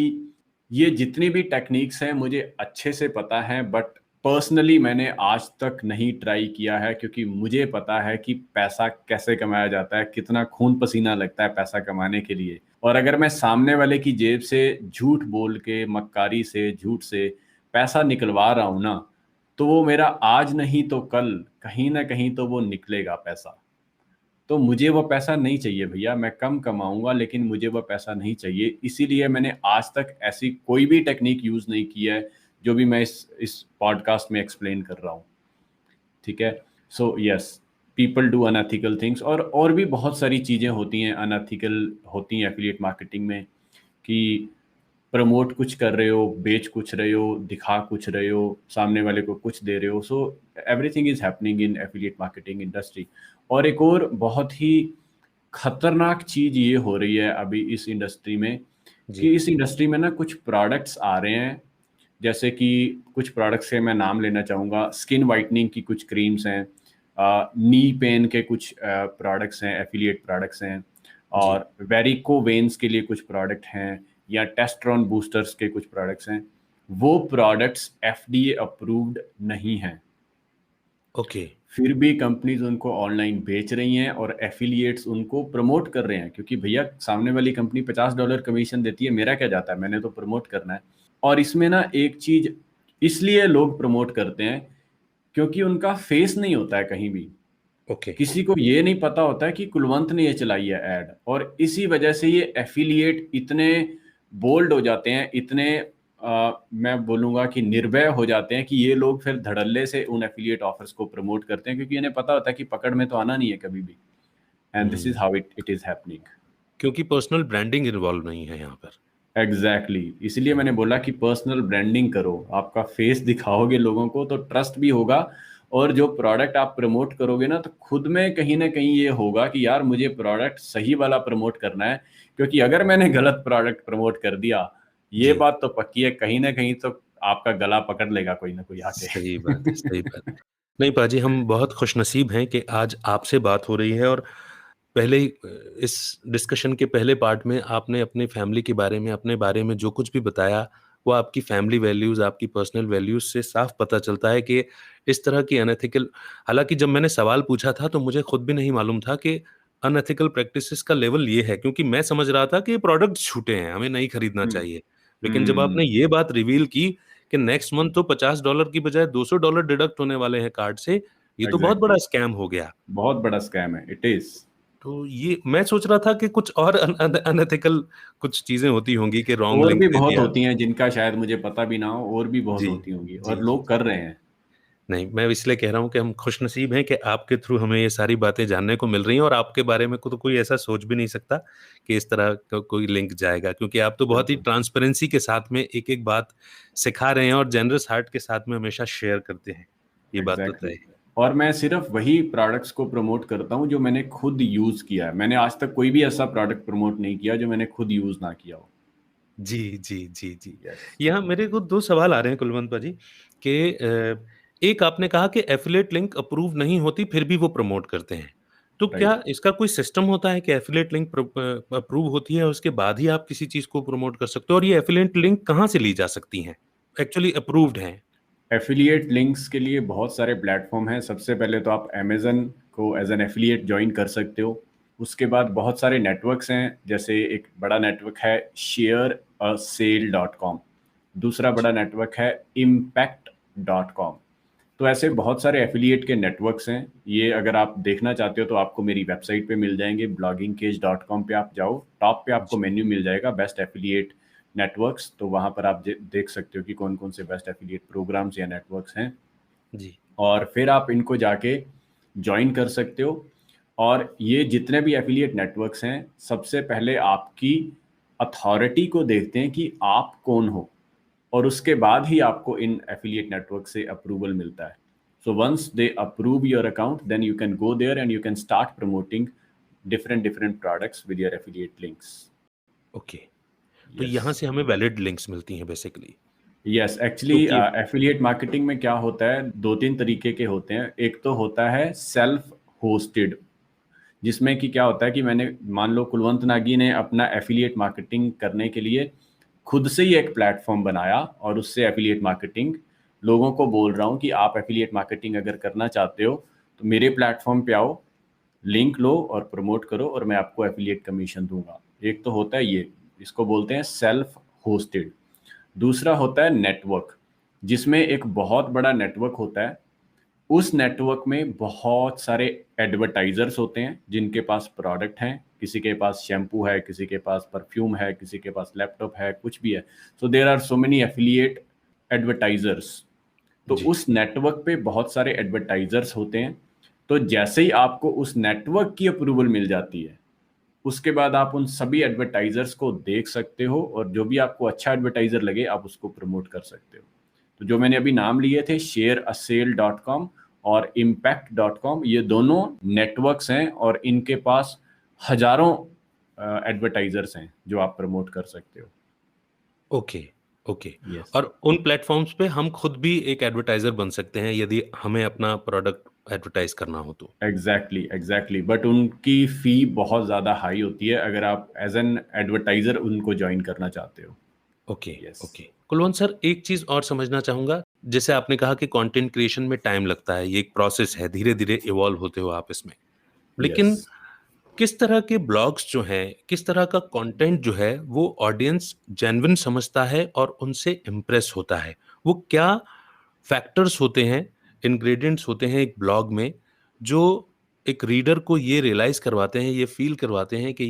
ये जितनी भी टेक्निक्स हैं मुझे अच्छे से पता है, बट पर्सनली मैंने आज तक नहीं ट्राई किया है, क्योंकि मुझे पता है कि पैसा कैसे कमाया जाता है, कितना खून पसीना लगता है पैसा कमाने के लिए। और अगर मैं सामने वाले की जेब से झूठ बोल के, मक्कारी से, झूठ से पैसा निकलवा रहा हूं ना, तो वो मेरा आज नहीं तो कल कहीं ना कहीं तो वो निकलेगा पैसा। तो मुझे वो पैसा नहीं चाहिए भैया, मैं कम कमाऊंगा लेकिन मुझे वो पैसा नहीं चाहिए। इसीलिए मैंने आज तक ऐसी कोई भी टेक्निक यूज नहीं की है जो भी मैं इस पॉडकास्ट में एक्सप्लेन कर रहा हूँ। ठीक है, so yes, people do unethical things, और भी बहुत सारी चीजें होती हैं अनएथिकल होती हैं एफिलिएट मार्केटिंग में, कि प्रमोट कुछ कर रहे हो, बेच कुछ रहे हो, दिखा कुछ रहे हो, सामने वाले को कुछ दे रहे हो। So everything is happening in affiliate marketing industry. और एक और बहुत ही खतरनाक चीज ये हो रही है अभी इस इंडस्ट्री में, जी। कि इस इंडस्ट्री में ना कुछ प्रोडक्ट्स आ रहे हैं, जैसे कि कुछ प्रोडक्ट्स के मैं नाम लेना चाहूँगा। स्किन वाइटनिंग की कुछ क्रीम्स हैं, नी पेन के कुछ प्रोडक्ट्स हैं, एफिलिएट प्रोडक्ट्स हैं, जी। और वेरिको वेन्स के लिए कुछ प्रोडक्ट हैं, या टेस्टोस्टेरोन बूस्टर्स के कुछ प्रोडक्ट्स हैं। वो प्रोडक्ट्स एफडीए अप्रूव्ड नहीं हैं, ओके। फिर भी कंपनीज उनको ऑनलाइन बेच रही हैं और एफिलिएट्स उनको प्रमोट कर रहे हैं, क्योंकि भैया सामने वाली कंपनी $50 कमीशन देती है, मेरा क्या जाता है, मैंने तो प्रमोट करना है। और इसमें ना एक चीज इसलिए लोग प्रमोट करते हैं क्योंकि उनका फेस नहीं होता है कहीं भी, ओके। किसी को ये नहीं पता होता है कि कुलवंत ने ये चलाई है ऐड, और इसी वजह से ये एफिलिएट इतने बोल्ड हो जाते हैं, इतने मैं बोलूंगा कि निर्भय हो जाते हैं, कि ये लोग फिर धड़ल्ले से उन एफिलिएट ऑफर्स को प्रमोट करते हैं, क्योंकि इन्हें पता होता है कि पकड़ में तो आना नहीं है कभी भी। And this is how it is happening. क्योंकि पर्सनल ब्रांडिंग इन्वॉल्व नहीं है यहाँ पर। एग्जैक्टली इसलिए मैंने बोला कि पर्सनल ब्रांडिंग करो, आपका फेस दिखाओगे लोगों को तो ट्रस्ट भी होगा, और जो प्रोडक्ट आप प्रमोट करोगे ना, तो खुद में कहीं ना कहीं ये होगा कि यार मुझे प्रोडक्ट सही वाला प्रमोट करना है, क्योंकि अगर मैंने गलत प्रोडक्ट प्रमोट कर दिया, ये जी। बात तो पक्की है, कहीं ना कहीं तो आपका गला पकड़ लेगा कोई ना कोई आके। सही बात है, सही बात है। नहीं पाजी, हम बहुत खुशनसीब हैं कि आज आपसे बात हो रही है, और पहले ही इस डिस्कशन के पहले पार्ट में आपने अपनी फैमिली के बारे में, अपने बारे में जो कुछ भी बताया, वो आपकी फैमिली वैल्यूज़, आपकी पर्सनल वैल्यूज़ से साफ पता चलता है कि इस तरह की अनएथिकल, हालाँकि जब मैंने सवाल पूछा था तो मुझे खुद भी नहीं मालूम था कि अनएथिकल प्रैक्टिसेस का लेवल ये है, क्योंकि मैं समझ रहा था कि ये प्रोडक्ट्स झूठे हैं, हमें नहीं खरीदना हम्म। चाहिए। लेकिन जब आपने हम्म। ये बात रिवील की कि नेक्स्ट मंथ तो $50 की बजाय $200 डिडक्ट होने वाले हैं कार्ड से, ये तो बहुत बड़ा एग्जैक्टली, स्कैम हो गया। बहुत बड़ा स्कैम है, इट इज। तो ये मैं सोच रहा था कि कुछ और अनएथिकल कुछ चीजें होती होंगी कि रॉन्ग और लिंक भी दे बहुत दिया। होती हैं जिनका शायद मुझे पता भी ना हो, और भी बहुत जी, होती होंगी, जी, और जी। लोग कर रहे हैं। नहीं, मैं इसलिए कह रहा हूँ कि हम खुशनसीब हैं कि आपके थ्रू हमें ये सारी बातें जानने को मिल रही हैं, और आपके बारे में को तो कोई ऐसा सोच भी नहीं सकता कि इस तरह का कोई लिंक जाएगा, क्योंकि आप तो बहुत ही बिल्कुल। ट्रांसपेरेंसी के साथ में एक-एक बात सिखा रहे हैं और जेनरस हार्ट के साथ में हमेशा शेयर करते हैं। ये बात तो तय एग्जैक्टली है। और मैं सिर्फ वही प्रोडक्ट्स को प्रमोट करता हूँ जो मैंने खुद यूज किया है। मैंने आज तक कोई भी ऐसा प्रोडक्ट प्रमोट नहीं किया जो मैंने खुद यूज ना किया हो। जी, जी, जी, जी। यस। यहाँ मेरे को 2 सवाल आ रहे हैं कुलवंत पाजी कि एक आपने कहा कि एफ़िलिएट लिंक अप्रूव नहीं होती, फिर भी वो प्रमोट करते हैं। तो राइट। क्या इसका कोई सिस्टम होता है कि एफिलिएट लिंक अप्रूव होती है, उसके बाद ही आप किसी चीज़ को प्रमोट कर सकते हो? और ये एफिलिएट लिंक कहाँ से ली जा सकती हैं? एक्चुअली अप्रूव्ड हैं? एफिलिएट लिंक्स के लिए बहुत सारे प्लेटफॉर्म हैं। सबसे पहले तो आप अमेजन को एज एन एफिलिएट ज्वाइन कर सकते हो। उसके बाद बहुत सारे नेटवर्क्स हैं, जैसे एक बड़ा नेटवर्क है shareasale.com, दूसरा बड़ा नेटवर्क है impact.com। तो ऐसे बहुत सारे एफिलिएट के नेटवर्क्स हैं। ये अगर आप देखना चाहते हो तो आपको मेरी वेबसाइट पे मिल जाएंगे, bloggingcage.com पे आप जाओ, टॉप पे आपको जी, मेन्यू मिल जाएगा बेस्ट एफिलिएट नेटवर्क्स। तो वहाँ पर आप देख सकते हो कि कौन कौन से बेस्ट एफिलिएट प्रोग्राम्स या नेटवर्क्स हैं, जी, और फिर आप इनको जाके ज्वाइन कर सकते हो। और ये जितने भी एफिलिएट नेटवर्क्स हैं, सबसे पहले आपकी अथॉरिटी को देखते हैं कि आप कौन हो, और उसके बाद ही आपको इन एफिलिएट नेटवर्क से अप्रूवल मिलता है। So once they approve your account, then you can go there and you can start promoting different products with your affiliate links. Okay. तो Yes. यहाँ से हमें वैलिड लिंक्स मिलती हैं बेसिकली। यस, तो एक्चुअली कि एफिलिएट मार्केटिंग में क्या होता है, दो तीन तरीके के होते हैं। एक तो होता है सेल्फ होस्टेड, जिसमें कि क्या होता है कि मैंने, मान लो कुलवंत नागी ने अपना एफिलिएट मार्केटिंग करने के लिए खुद से ही एक प्लेटफॉर्म बनाया, और उससे एफिलिएट मार्केटिंग लोगों को बोल रहा हूँ कि आप एफिलिएट मार्केटिंग अगर करना चाहते हो तो मेरे प्लेटफॉर्म पे आओ, लिंक लो और प्रमोट करो, और मैं आपको एफिलिएट कमीशन दूंगा। एक तो होता है ये, इसको बोलते हैं सेल्फ होस्टेड। दूसरा होता है नेटवर्क, जिसमें एक बहुत बड़ा नेटवर्क होता है। उस नेटवर्क में बहुत सारे एडवर्टाइजर्स होते हैं जिनके पास प्रोडक्ट हैं, किसी के पास शैम्पू है, किसी के पास परफ्यूम है, किसी के पास लैपटॉप है, कुछ भी है। So there are so many affiliate advertisers. तो जी, उस नेटवर्क पे बहुत सारे एडवर्टाइजर्स होते हैं। तो जैसे ही आपको उस नेटवर्क की अप्रूवल मिल जाती है, उसके बाद आप उन सभी एडवर्टाइजर्स को देख सकते हो, और जो भी आपको अच्छा एडवर्टाइजर लगे आप उसको प्रमोट कर सकते हो। तो जो मैंने अभी नाम लिए थे, shareasale.com और impact.com, ये दोनों नेटवर्क्स हैं, और इनके पास हजारों एडवर्टाइजर्स हैं जो आप प्रमोट कर सकते हो। Okay, okay. यस, और उन प्लेटफ़ॉर्म्स पे हम खुद भी एक एडवर्टाइज़र बन सकते हैं यदि हमें अपना प्रोडक्ट एडवर्टाइज़ करना हो तो? एग्जैक्टली एग्जैक्टली, बट उनकी फी बहुत ज़्यादा हाई होती है अगर आप एज एन एडवर्टाइजर उनको ज्वाइन करना चाहते हो। Okay, yes. Okay. Kulwant sir, एक चीज़ और समझना चाहूँगा, जैसे आपने कहा कि कंटेंट क्रिएशन में टाइम लगता है, ये एक प्रोसेस है, धीरे-धीरे इवॉल्व होते हो आप इसमें। यस, लेकिन किस तरह के ब्लॉग्स जो हैं, किस तरह का कंटेंट जो है, वो ऑडियंस जेन्युइन समझता है और उनसे इम्प्रेस होता है? वो क्या फैक्टर्स होते हैं, इंग्रीडिएंट्स होते हैं एक ब्लॉग में, जो एक रीडर को ये रियलाइज़ करवाते हैं, ये फ़ील करवाते हैं कि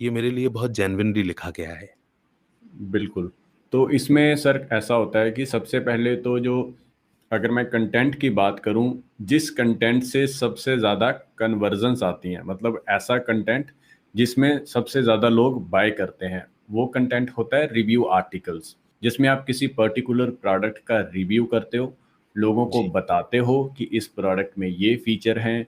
ये मेरे लिए बहुत जेन्युइनली लिखा गया है? बिल्कुल। तो इसमें सर ऐसा होता है कि सबसे पहले तो जो, अगर मैं कंटेंट की बात करूं, जिस कंटेंट से सबसे ज़्यादा कन्वर्जन्स आती हैं, मतलब ऐसा कंटेंट जिसमें सबसे ज़्यादा लोग बाय करते हैं, वो कंटेंट होता है रिव्यू आर्टिकल्स, जिसमें आप किसी पर्टिकुलर प्रोडक्ट का रिव्यू करते हो, लोगों को जी, बताते हो कि इस प्रोडक्ट में ये फीचर हैं,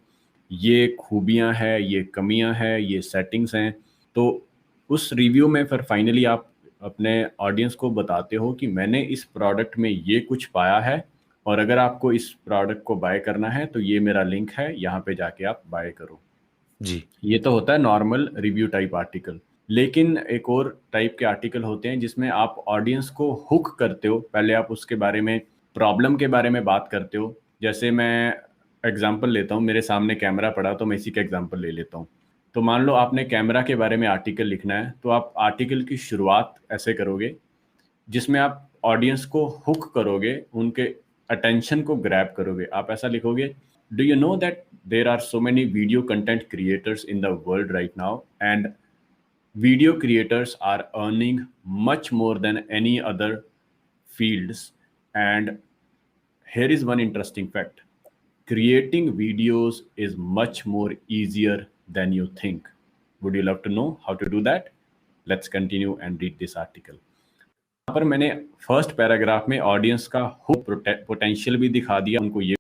ये खूबियां हैं, ये कमियां हैं, ये सेटिंग्स हैं। तो उस रिव्यू में फिर फाइनली आप अपने ऑडियंस को बताते हो कि मैंने इस प्रोडक्ट में ये कुछ पाया है, और अगर आपको इस प्रोडक्ट को बाय करना है तो ये मेरा लिंक है, यहाँ पे जाके आप बाय करो। जी, ये तो होता है नॉर्मल रिव्यू टाइप आर्टिकल। लेकिन एक और टाइप के आर्टिकल होते हैं जिसमें आप ऑडियंस को हुक करते हो। पहले आप उसके बारे में, प्रॉब्लम के बारे में बात करते हो। जैसे मैं एग्जांपल लेता हूँ, मेरे सामने कैमरा पड़ा तो मैं इसी का एग्जांपल ले लेता हूँ। तो मान लो आपने कैमरा के बारे में आर्टिकल लिखना है, तो आप आर्टिकल की शुरुआत ऐसे करोगे जिसमें आप ऑडियंस को हुक करोगे, उनके अटेंशन को ग्रैब करोगे। आप ऐसा लिखोगे, do you know that there are so many video content creators in the world right now, and video creators are earning much more than any other fields. And here is one interesting fact: creating videos is much more easier than you think. Would you love to know how to do that? Let's continue and read this article. यहाँ पर मैंने first paragraph में audience का hook potential भी दिखा दिया, उनको ये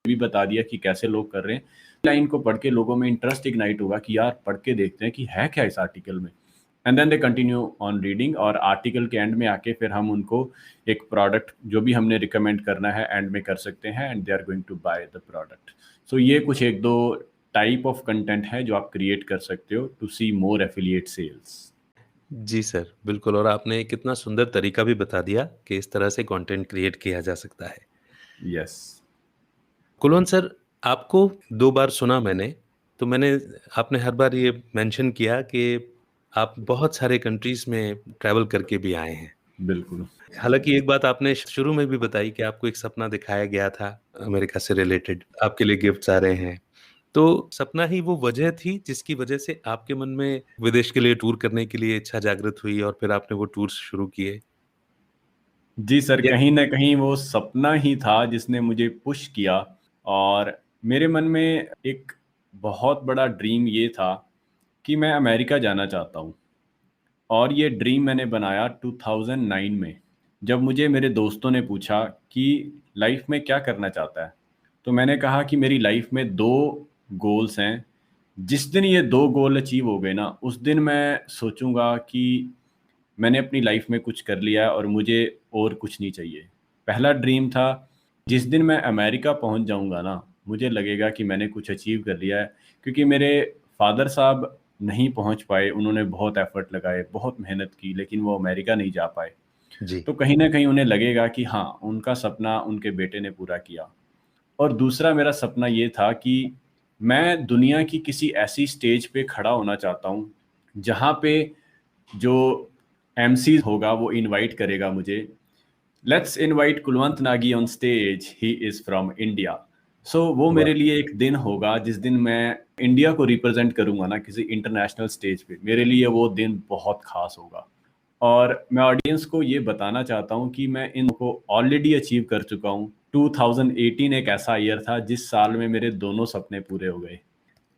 भी बता दिया कि कैसे लोग कर रहे हैं। लाइन को पढ़ के लोगों में इंटरेस्ट इग्नाइट होगा कि यार पढ़ के देखते हैं कि है क्या इस आर्टिकल में, and then they continue on reading. और आर्टिकल के एंड में आके फिर हम उनको एक प्रोडक्ट जो भी हमने रिकमेंड करना है एंड में कर सकते हैं, and they are going to buy the product. So ये कुछ एक दो टाइप ऑफ कंटेंट है जो आप क्रिएट कर सकते हो to see more affiliate sales. जी सर, बिल्कुल। और आपने कितना सुंदर तरीका भी बता दिया कि इस तरह से कंटेंट क्रिएट किया जा सकता है। यस। कुलवंत सर, आपको 2 बार सुना मैंने, तो आपने हर बार ये मेंशन किया कि आप बहुत सारे कंट्रीज़ में ट्रैवल करके भी आए हैं। बिल्कुल। हालाँकि एक बात आपने शुरू में भी बताई कि आपको एक सपना दिखाया गया था अमेरिका से रिलेटेड, आपके लिए गिफ्ट्स आ रहे हैं। तो सपना ही वो वजह थी जिसकी वजह से आपके मन में विदेश के लिए टूर करने के लिए इच्छा जागृत हुई और फिर आपने वो टूर्स शुरू किए? जी सर, या कहीं न कहीं वो सपना ही था जिसने मुझे पुश किया, और मेरे मन में एक बहुत बड़ा ड्रीम ये था कि मैं अमेरिका जाना चाहता हूँ। और ये ड्रीम मैंने बनाया 2009 में, जब मुझे मेरे दोस्तों ने पूछा कि लाइफ में क्या करना चाहता है? तो मैंने कहा कि मेरी लाइफ में 2 गोल्स हैं। जिस दिन ये 2 गोल अचीव हो गए ना, उस दिन मैं सोचूँगा कि मैंने अपनी लाइफ में कुछ कर लिया है और मुझे और कुछ नहीं चाहिए। पहला ड्रीम था, जिस दिन मैं अमेरिका पहुंच जाऊंगा ना, मुझे लगेगा कि मैंने कुछ अचीव कर लिया है, क्योंकि मेरे फादर साहब नहीं पहुंच पाए, उन्होंने बहुत एफर्ट लगाए, बहुत मेहनत की, लेकिन वो अमेरिका नहीं जा पाए। जी। तो कहीं ना कहीं उन्हें लगेगा कि हाँ, उनका सपना उनके बेटे ने पूरा किया। और दूसरा मेरा सपना ये था कि मैं दुनिया की किसी ऐसी स्टेज पे खड़ा होना चाहता हूँ जहाँ पे जो एमसी होगा वो इनवाइट करेगा मुझे, let's invite Kulwant Nagi on stage, he is from India. So वो वाह! मेरे लिए एक दिन होगा जिस दिन मैं इंडिया को रिप्रेजेंट करूंगा ना किसी इंटरनेशनल स्टेज पे, मेरे लिए वो दिन बहुत खास होगा। और मैं ऑडियंस को ये बताना चाहता हूँ कि मैं इनको ऑलरेडी अचीव कर चुका हूँ। 2018 एक ऐसा ईयर था जिस साल में मेरे दोनों सपने पूरे हो गए। वाह!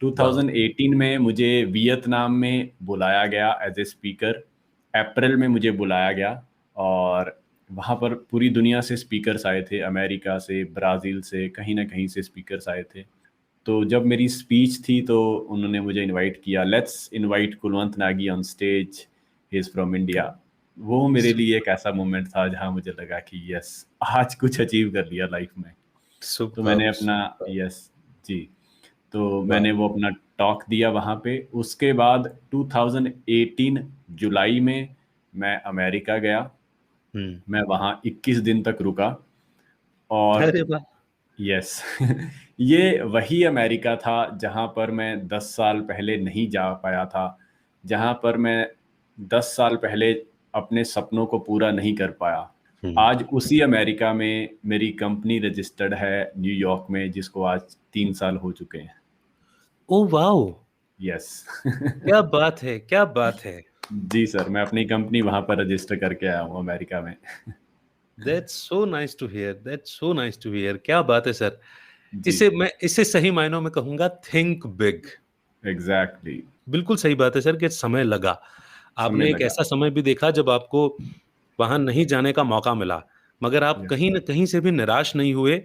2018 में मुझे वियतनाम में बुलाया गया एज ए स्पीकर। अप्रैल में मुझे बुलाया गया, और वहाँ पर पूरी दुनिया से स्पीकर्स आए थे, अमेरिका से, ब्राज़ील से, कहीं न कहीं से स्पीकर्स आए थे। तो जब मेरी स्पीच थी तो उन्होंने मुझे इनवाइट किया, let's invite Kulwant Nagi on stage, he is from India. वो मेरे सु लिए एक ऐसा मोमेंट था जहाँ मुझे लगा कि यस, आज कुछ अचीव कर लिया लाइफ में। तो मैंने सुपर्ब! अपना सुपर्ब! यस, जी। तो वाह! मैंने वो अपना टॉक दिया वहाँ पे। उसके बाद 2018 जुलाई में मैं अमेरिका गया। हुँ। मैं वहाँ 21 दिन तक रुका, और अरे वाह! यस ये वही अमेरिका था जहाँ पर मैं 10 साल पहले नहीं जा पाया था, जहाँ पर मैं 10 साल पहले अपने सपनों को पूरा नहीं कर पाया। हुँ। आज उसी अमेरिका में मेरी कंपनी रजिस्टर्ड है न्यूयॉर्क में, जिसको आज 3 साल हो चुके हैं। Oh wow! यस क्या बात है, क्या बात है! जी सर, मैं अपनी कंपनी वहाँ पर रजिस्टर करके आया हूँ अमेरिका में। That's so nice to hear, that's so nice to hear. क्या बात है सर! जी, इसे सही मायनों में कहूँगा थिंक बिग। एग्ज़ैक्टली। बिल्कुल सही बात है सर कि समय लगा। समय आपने एक लगा। ऐसा समय भी देखा जब आपको वहाँ नहीं जाने का मौका मिला, मगर आप यस, कहीं न कहीं से भी निराश नहीं हुए।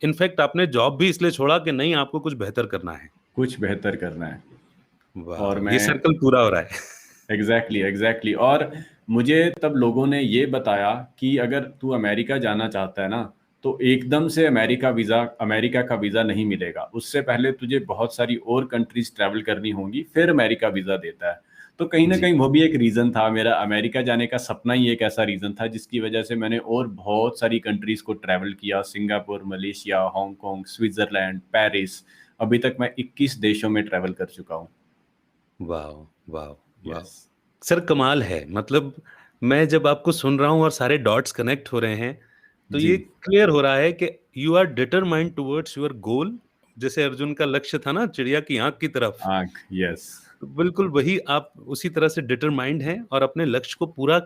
इनफैक्ट आपने जॉब भी इसलिए छोड़ा कि नहीं आपको कुछ बेहतर करना है। कुछ बेहतर करना है। और वाओ! ये मैं सर्कल पूरा हो रहा है। एग्ज़ैक्टली और मुझे तब लोगों ने ये बताया कि अगर तू अमेरिका जाना चाहता है ना, तो एकदम से अमेरिका का वीज़ा नहीं मिलेगा। उससे पहले तुझे बहुत सारी और कंट्रीज़ ट्रैवल करनी होंगी, फिर अमेरिका वीज़ा देता है। तो कहीं न जी। कहीं वो भी एक रीज़न था, मेरा अमेरिका जाने का सपना ही एक ऐसा रीज़न था जिसकी वजह से मैंने और बहुत सारी कंट्रीज़ को ट्रैवल किया, Singapore, Malaysia, Hong Kong, Switzerland, Paris. अभी तक मैं 21 देशों में ट्रैवल कर चुका हूँ। Wow! Wow! Wow! Yes, sir कमाल है। मतलब मैं जब आपको सुन रहा हूँ और सारे डॉट्स कनेक्ट हो रहे हैं, तो जी। ये क्लियर हो रहा है कि you are determined towards your goal. जैसे अर्जुन का लक्ष्य था ना चिड़िया की आँख की तरफ, आँख, यस। तो बिल्कुल वही आप उसी तरह से डिटरमाइंड हैं और अपने लक्ष्य को पूरा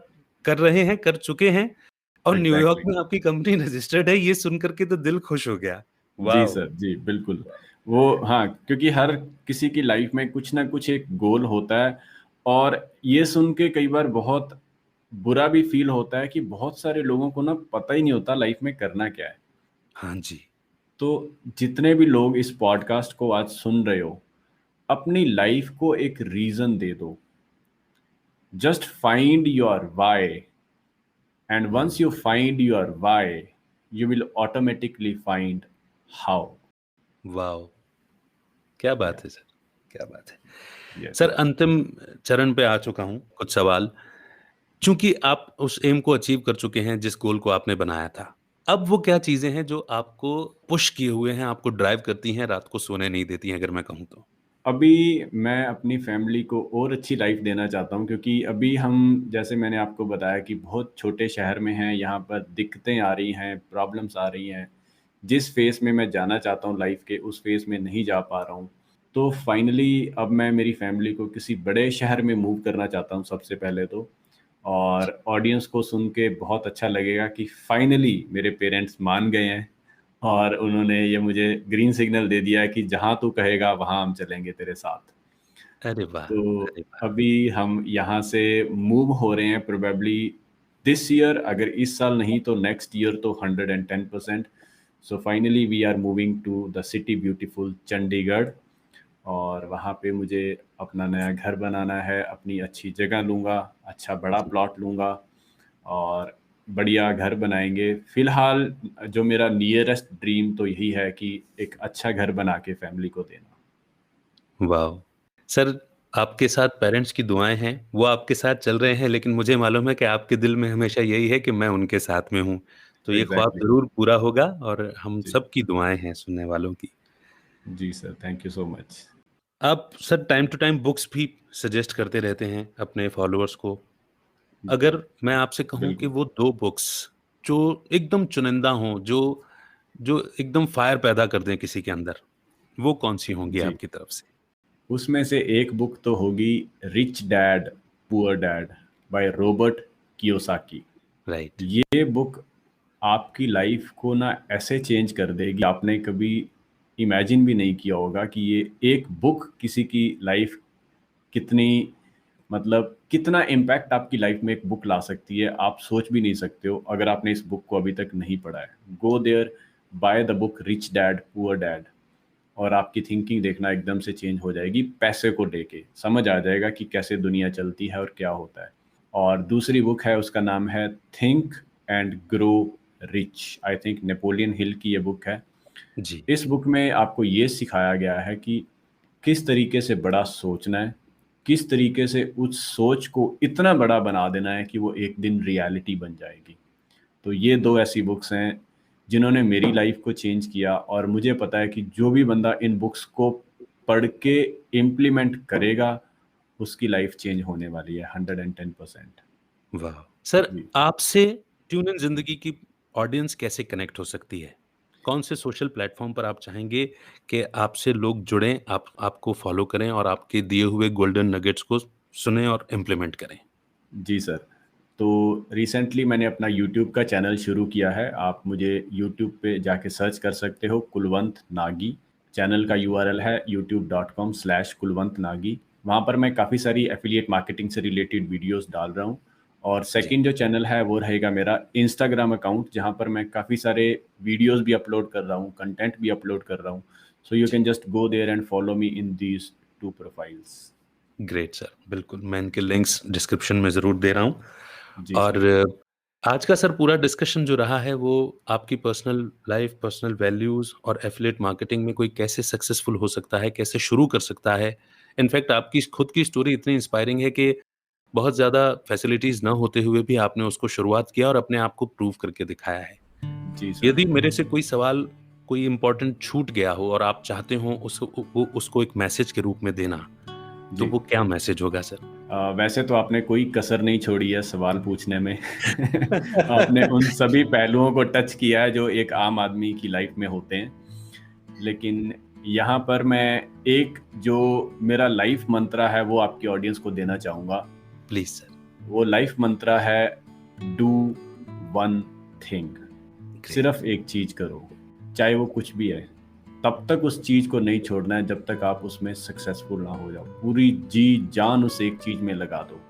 कर रहे हैं, कर चुके हैं और न्यूयॉर्क एग्ज़ैक्टली। में आपकी कंपनी रजिस्टर्ड है, ये सुन कर के तो दिल खुश हो गया। जी वाओ! सर, जी, बिल्कुल। वो हाँ, क्योंकि हर किसी की लाइफ़ में कुछ ना कुछ एक गोल होता है, और ये सुन के कई बार बहुत बुरा भी फ़ील होता है कि बहुत सारे लोगों को ना पता ही नहीं होता लाइफ़ में करना क्या है। हाँ जी। तो जितने भी लोग इस पॉडकास्ट को आज सुन रहे हो, अपनी लाइफ़ को एक रीज़न दे दो। Just find your why, and hmm, once you find your why, you will automatically find how. Wow! क्या बात है सर, क्या बात है। यस सर अंतिम चरण पे आ चुका हूँ, कुछ सवाल। चूंकि आप उस एम को अचीव कर चुके हैं जिस गोल को आपने बनाया था, अब वो क्या चीजें हैं जो आपको पुश किए हुए हैं, आपको ड्राइव करती हैं, रात को सोने नहीं देती हैं, अगर मैं कहूँ तो? अभी मैं अपनी फैमिली को और अच्छी लाइफ देना चाहता हूँ, क्योंकि अभी हम, जैसे मैंने आपको बताया कि बहुत छोटे शहर में हैं, यहाँ पर दिक्कतें आ रही हैं, प्रॉब्लम्स आ रही हैं। जिस फेस में मैं जाना चाहता हूँ लाइफ के, उस फेस में नहीं जा पा रहा हूँ। तो फाइनली अब मैं मेरी फैमिली को किसी बड़े शहर में मूव करना चाहता हूँ सबसे पहले तो। और ऑडियंस को सुन के बहुत अच्छा लगेगा कि फाइनली मेरे पेरेंट्स मान गए हैं और उन्होंने ये मुझे ग्रीन सिग्नल दे दिया है कि जहाँ तू कहेगा वहाँ हम चलेंगे तेरे साथ। अरे वाह, तो अरे वाह। अभी हम यहाँ से मूव हो रहे हैं, प्रोबेबली दिस ईयर, अगर इस साल नहीं तो नेक्स्ट ईयर तो 110%। So finally we are moving to the city beautiful Chandigarh. और वहाँ पे मुझे अपना नया घर बनाना है, अपनी अच्छी जगह लूँगा, अच्छा बड़ा प्लॉट लूँगा और बढ़िया घर बनाएंगे। फिलहाल जो मेरा नियरेस्ट ड्रीम तो यही है कि एक अच्छा घर बना के फैमिली को देना। वाह सर, आपके साथ पेरेंट्स की दुआएं हैं, वो आपके साथ चल रहे हैं, लेकिन मुझे मालूम है कि आपके दिल में हमेशा यही है कि मैं उनके साथ में हूँ। तो ये ख्वाब एग्जैक्टली। जरूर पूरा होगा, और हम जी। सबकी दुआएं हैं सुनने वालों की। जी sir, thank you so much. आप sir time to time books भी सजेस्ट करते रहते हैं अपने फॉलोअर्स को। अगर मैं आपसे कहूँ कि बिल्कुल। वो 2 बुक्स जो एकदम चुनिंदा हों, जो जो एकदम फायर पैदा कर दें किसी के अंदर, वो कौन-सी होंगी जी, आपकी तरफ से? उसमें से एक बुक तो होगी rich dad poor dad by Robert Kiyosaki. Right. ये बुक आपकी लाइफ को ना ऐसे चेंज कर देगी, आपने कभी इमेजिन भी नहीं किया होगा कि ये एक बुक किसी की लाइफ कितनी, मतलब कितना इम्पैक्ट आपकी लाइफ में एक बुक ला सकती है, आप सोच भी नहीं सकते हो अगर आपने इस बुक को अभी तक नहीं पढ़ा है। Go there, buy the book rich dad poor dad, और आपकी थिंकिंग देखना एकदम से चेंज हो जाएगी। पैसे को लेके समझ आ जाएगा कि कैसे दुनिया चलती है और क्या होता है। और दूसरी बुक है, उसका नाम है think and grow rich. I think Napoleon Hill की ये बुक है। जी। इस बुक में आपको ये सिखाया गया है कि किस तरीके से बड़ा सोचना है, किस तरीके से उस सोच को इतना बड़ा बना देना है कि वो एक दिन रियलिटी बन जाएगी। तो ये दो ऐसी बुक्स हैं जिन्होंने मेरी लाइफ को चेंज किया, और मुझे पता है कि जो भी बंदा इन बुक्स को पढ़ के इम्प्लीमेंट करेगा, उसकी लाइफ चेंज होने वाली है 110%। वाह! सर, जी। आपसे ट्यून इन ज़िंदगी की ऑडियंस कैसे कनेक्ट हो सकती है? कौन से सोशल प्लेटफ़ॉर्म पर आप चाहेंगे कि आपसे लोग जुड़ें, आपको फ़ॉलो करें और आपके दिए हुए गोल्डन नगेट्स को सुनें और इम्प्लीमेंट करें? जी सर। तो रिसेंटली मैंने अपना यूट्यूब का चैनल शुरू किया है। आप मुझे यूट्यूब पे जाके सर्च कर सकते हो, कुलवंत नागी। चैनल का यूआरएल है youtube.com/कुलवंत नागी। वहाँ पर मैं काफ़ी सारी एफिलिएट मार्केटिंग से रिलेटेड वीडियोस डाल रहा हूँ। और जी। सेकंड जो चैनल है वो रहेगा मेरा इंस्टाग्राम अकाउंट, जहाँ पर मैं काफ़ी सारे वीडियोस भी अपलोड कर रहा हूँ, कंटेंट भी अपलोड कर रहा हूँ। सो यू जी। Can just go there and follow me in these 2 profiles. Great sir, बिल्कुल, मैं इनके लिंक्स डिस्क्रिप्शन में ज़रूर दे रहा हूँ। जी और सर। आज का सर पूरा डिस्कशन जो रहा है वो आपकी पर्सनल लाइफ़, पर्सनल वैल्यूज़ और एफ़िलिएट मार्केटिंग में कोई कैसे सक्सेसफुल हो सकता है, कैसे शुरू कर सकता है। इनफैक्ट आपकी खुद की स्टोरी इतनी इंस्पायरिंग है कि बहुत ज़्यादा फैसिलिटीज़ ना होते हुए भी आपने उसको शुरुआत किया और अपने आप को प्रूव करके दिखाया है। जी सर। यदि मेरे से कोई सवाल, कोई इम्पोर्टेंट छूट गया हो और आप चाहते हो उसको एक मैसेज के रूप में देना, तो जी। वो क्या मैसेज होगा सर? वैसे तो आपने कोई कसर नहीं छोड़ी है सवाल पूछने में। आपने उन सभी पहलुओं को टच किया है जो एक आम आदमी की लाइफ में होते हैं। लेकिन यहाँ पर मैं एक जो मेरा लाइफ मंत्रा है वो आपकी ऑडियंस को देना चाहूँगा। Please sir. वो लाइफ मंत्रा है, डू वन थिंग। ग्रेट। सिर्फ एक चीज करो, चाहे वो कुछ भी है। तब तक उस चीज को नहीं छोड़ना है जब तक आप उसमें सक्सेसफुल ना हो जाओ। पूरी जी जान उस एक चीज में लगा दो।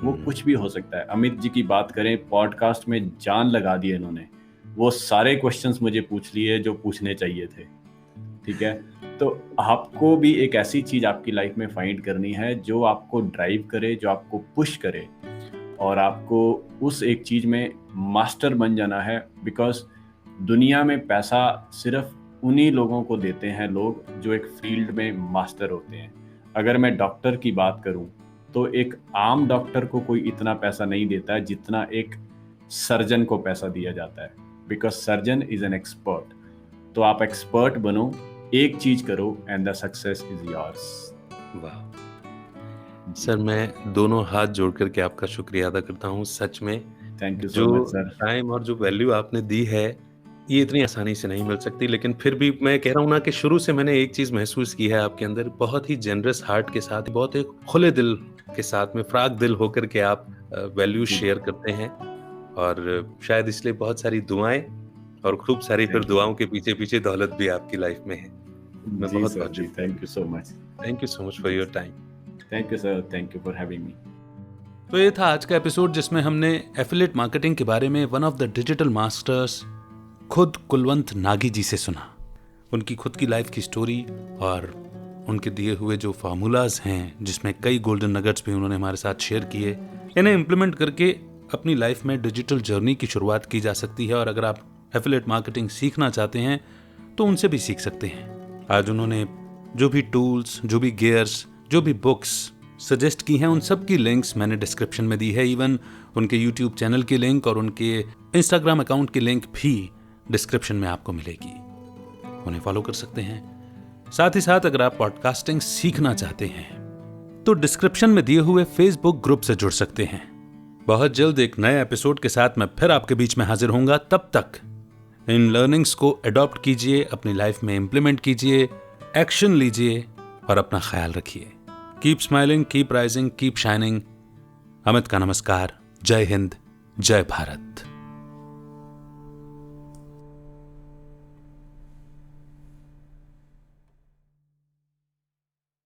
वो कुछ भी हो सकता है। अमित जी की बात करें, पॉडकास्ट में जान लगा दी इन्होंने। वो सारे क्वेश्चंस मुझे पूछ लिए जो पूछने चाहिए थे। ठीक है। तो आपको भी एक ऐसी चीज आपकी लाइफ में फाइंड करनी है जो आपको ड्राइव करे, जो आपको पुश करे, और आपको उस एक चीज में मास्टर बन जाना है। बिकॉज दुनिया में पैसा सिर्फ उन्हीं लोगों को देते हैं लोग जो एक फील्ड में मास्टर होते हैं। अगर मैं डॉक्टर की बात करूं तो एक आम डॉक्टर को कोई इतना पैसा नहीं देता है जितना एक सर्जन को पैसा दिया जाता है, because surgeon is an expert. तो आप एक्सपर्ट बनो, एक चीज करो and the success is yours. वाह सर, मैं दोनों हाथ जोड़ करके आपका शुक्रिया अदा करता हूँ। सच में थैंक यू सो जो मच सर। टाइम और जो वैल्यू आपने दी है ये इतनी आसानी से नहीं मिल सकती, लेकिन फिर भी मैं कह रहा हूँ ना कि शुरू से मैंने एक चीज महसूस की है आपके अंदर, बहुत ही जेनरस हार्ट के साथ, बहुत एक खुले दिल के साथ में, फ्राक दिल होकर के आप वैल्यू शेयर करते हैं। और शायद इसलिए बहुत सारी दुआएं और खूब सारी फिर दुआओं के पीछे पीछे दौलत भी आपकी लाइफ में है। मैं जी बहुत सर, जी thank you so much. Thank you so much for your time. Thank you sir, thank you for having me. तो ये था आज का एपिसोड जिसमें हमने एफिलिएट मार्केटिंग के बारे में one of the digital masters खुद कुलवंत नागी जी से सुना। उनकी खुद की लाइफ की स्टोरी और उनके दिए हुए जो फार्मूलाज हैं, जिसमें कई गोल्डन नगट्स भी उन्होंने हमारे साथ शेयर किए, इन्हें इम्प्लीमेंट करके अपनी लाइफ में डिजिटल जर्नी की शुरुआत की जा सकती है। और अगर आप एफिलिएट मार्केटिंग सीखना चाहते हैं तो उनसे भी सीख सकते हैं। आज उन्होंने जो भी टूल्स, जो भी गियर्स, जो भी बुक्स सजेस्ट की हैं, उन सब की लिंक्स मैंने डिस्क्रिप्शन में दी है। इवन उनके यूट्यूब चैनल की लिंक और उनके इंस्टाग्राम अकाउंट की लिंक भी डिस्क्रिप्शन में आपको मिलेगी, उन्हें फॉलो कर सकते हैं। साथ ही साथ अगर आप पॉडकास्टिंग सीखना चाहते हैं तो डिस्क्रिप्शन में दिए हुए फेसबुक ग्रुप से जुड़ सकते हैं। बहुत जल्द एक नए एपिसोड के साथ मैं फिर आपके बीच में हाजिर होऊंगा। तब तक इन लर्निंग्स को अडॉप्ट कीजिए, अपनी लाइफ में इंप्लीमेंट कीजिए, एक्शन लीजिए और अपना ख्याल रखिए। Keep smiling, keep rising, keep shining. Amit का नमस्कार। जय हिंद, जय भारत।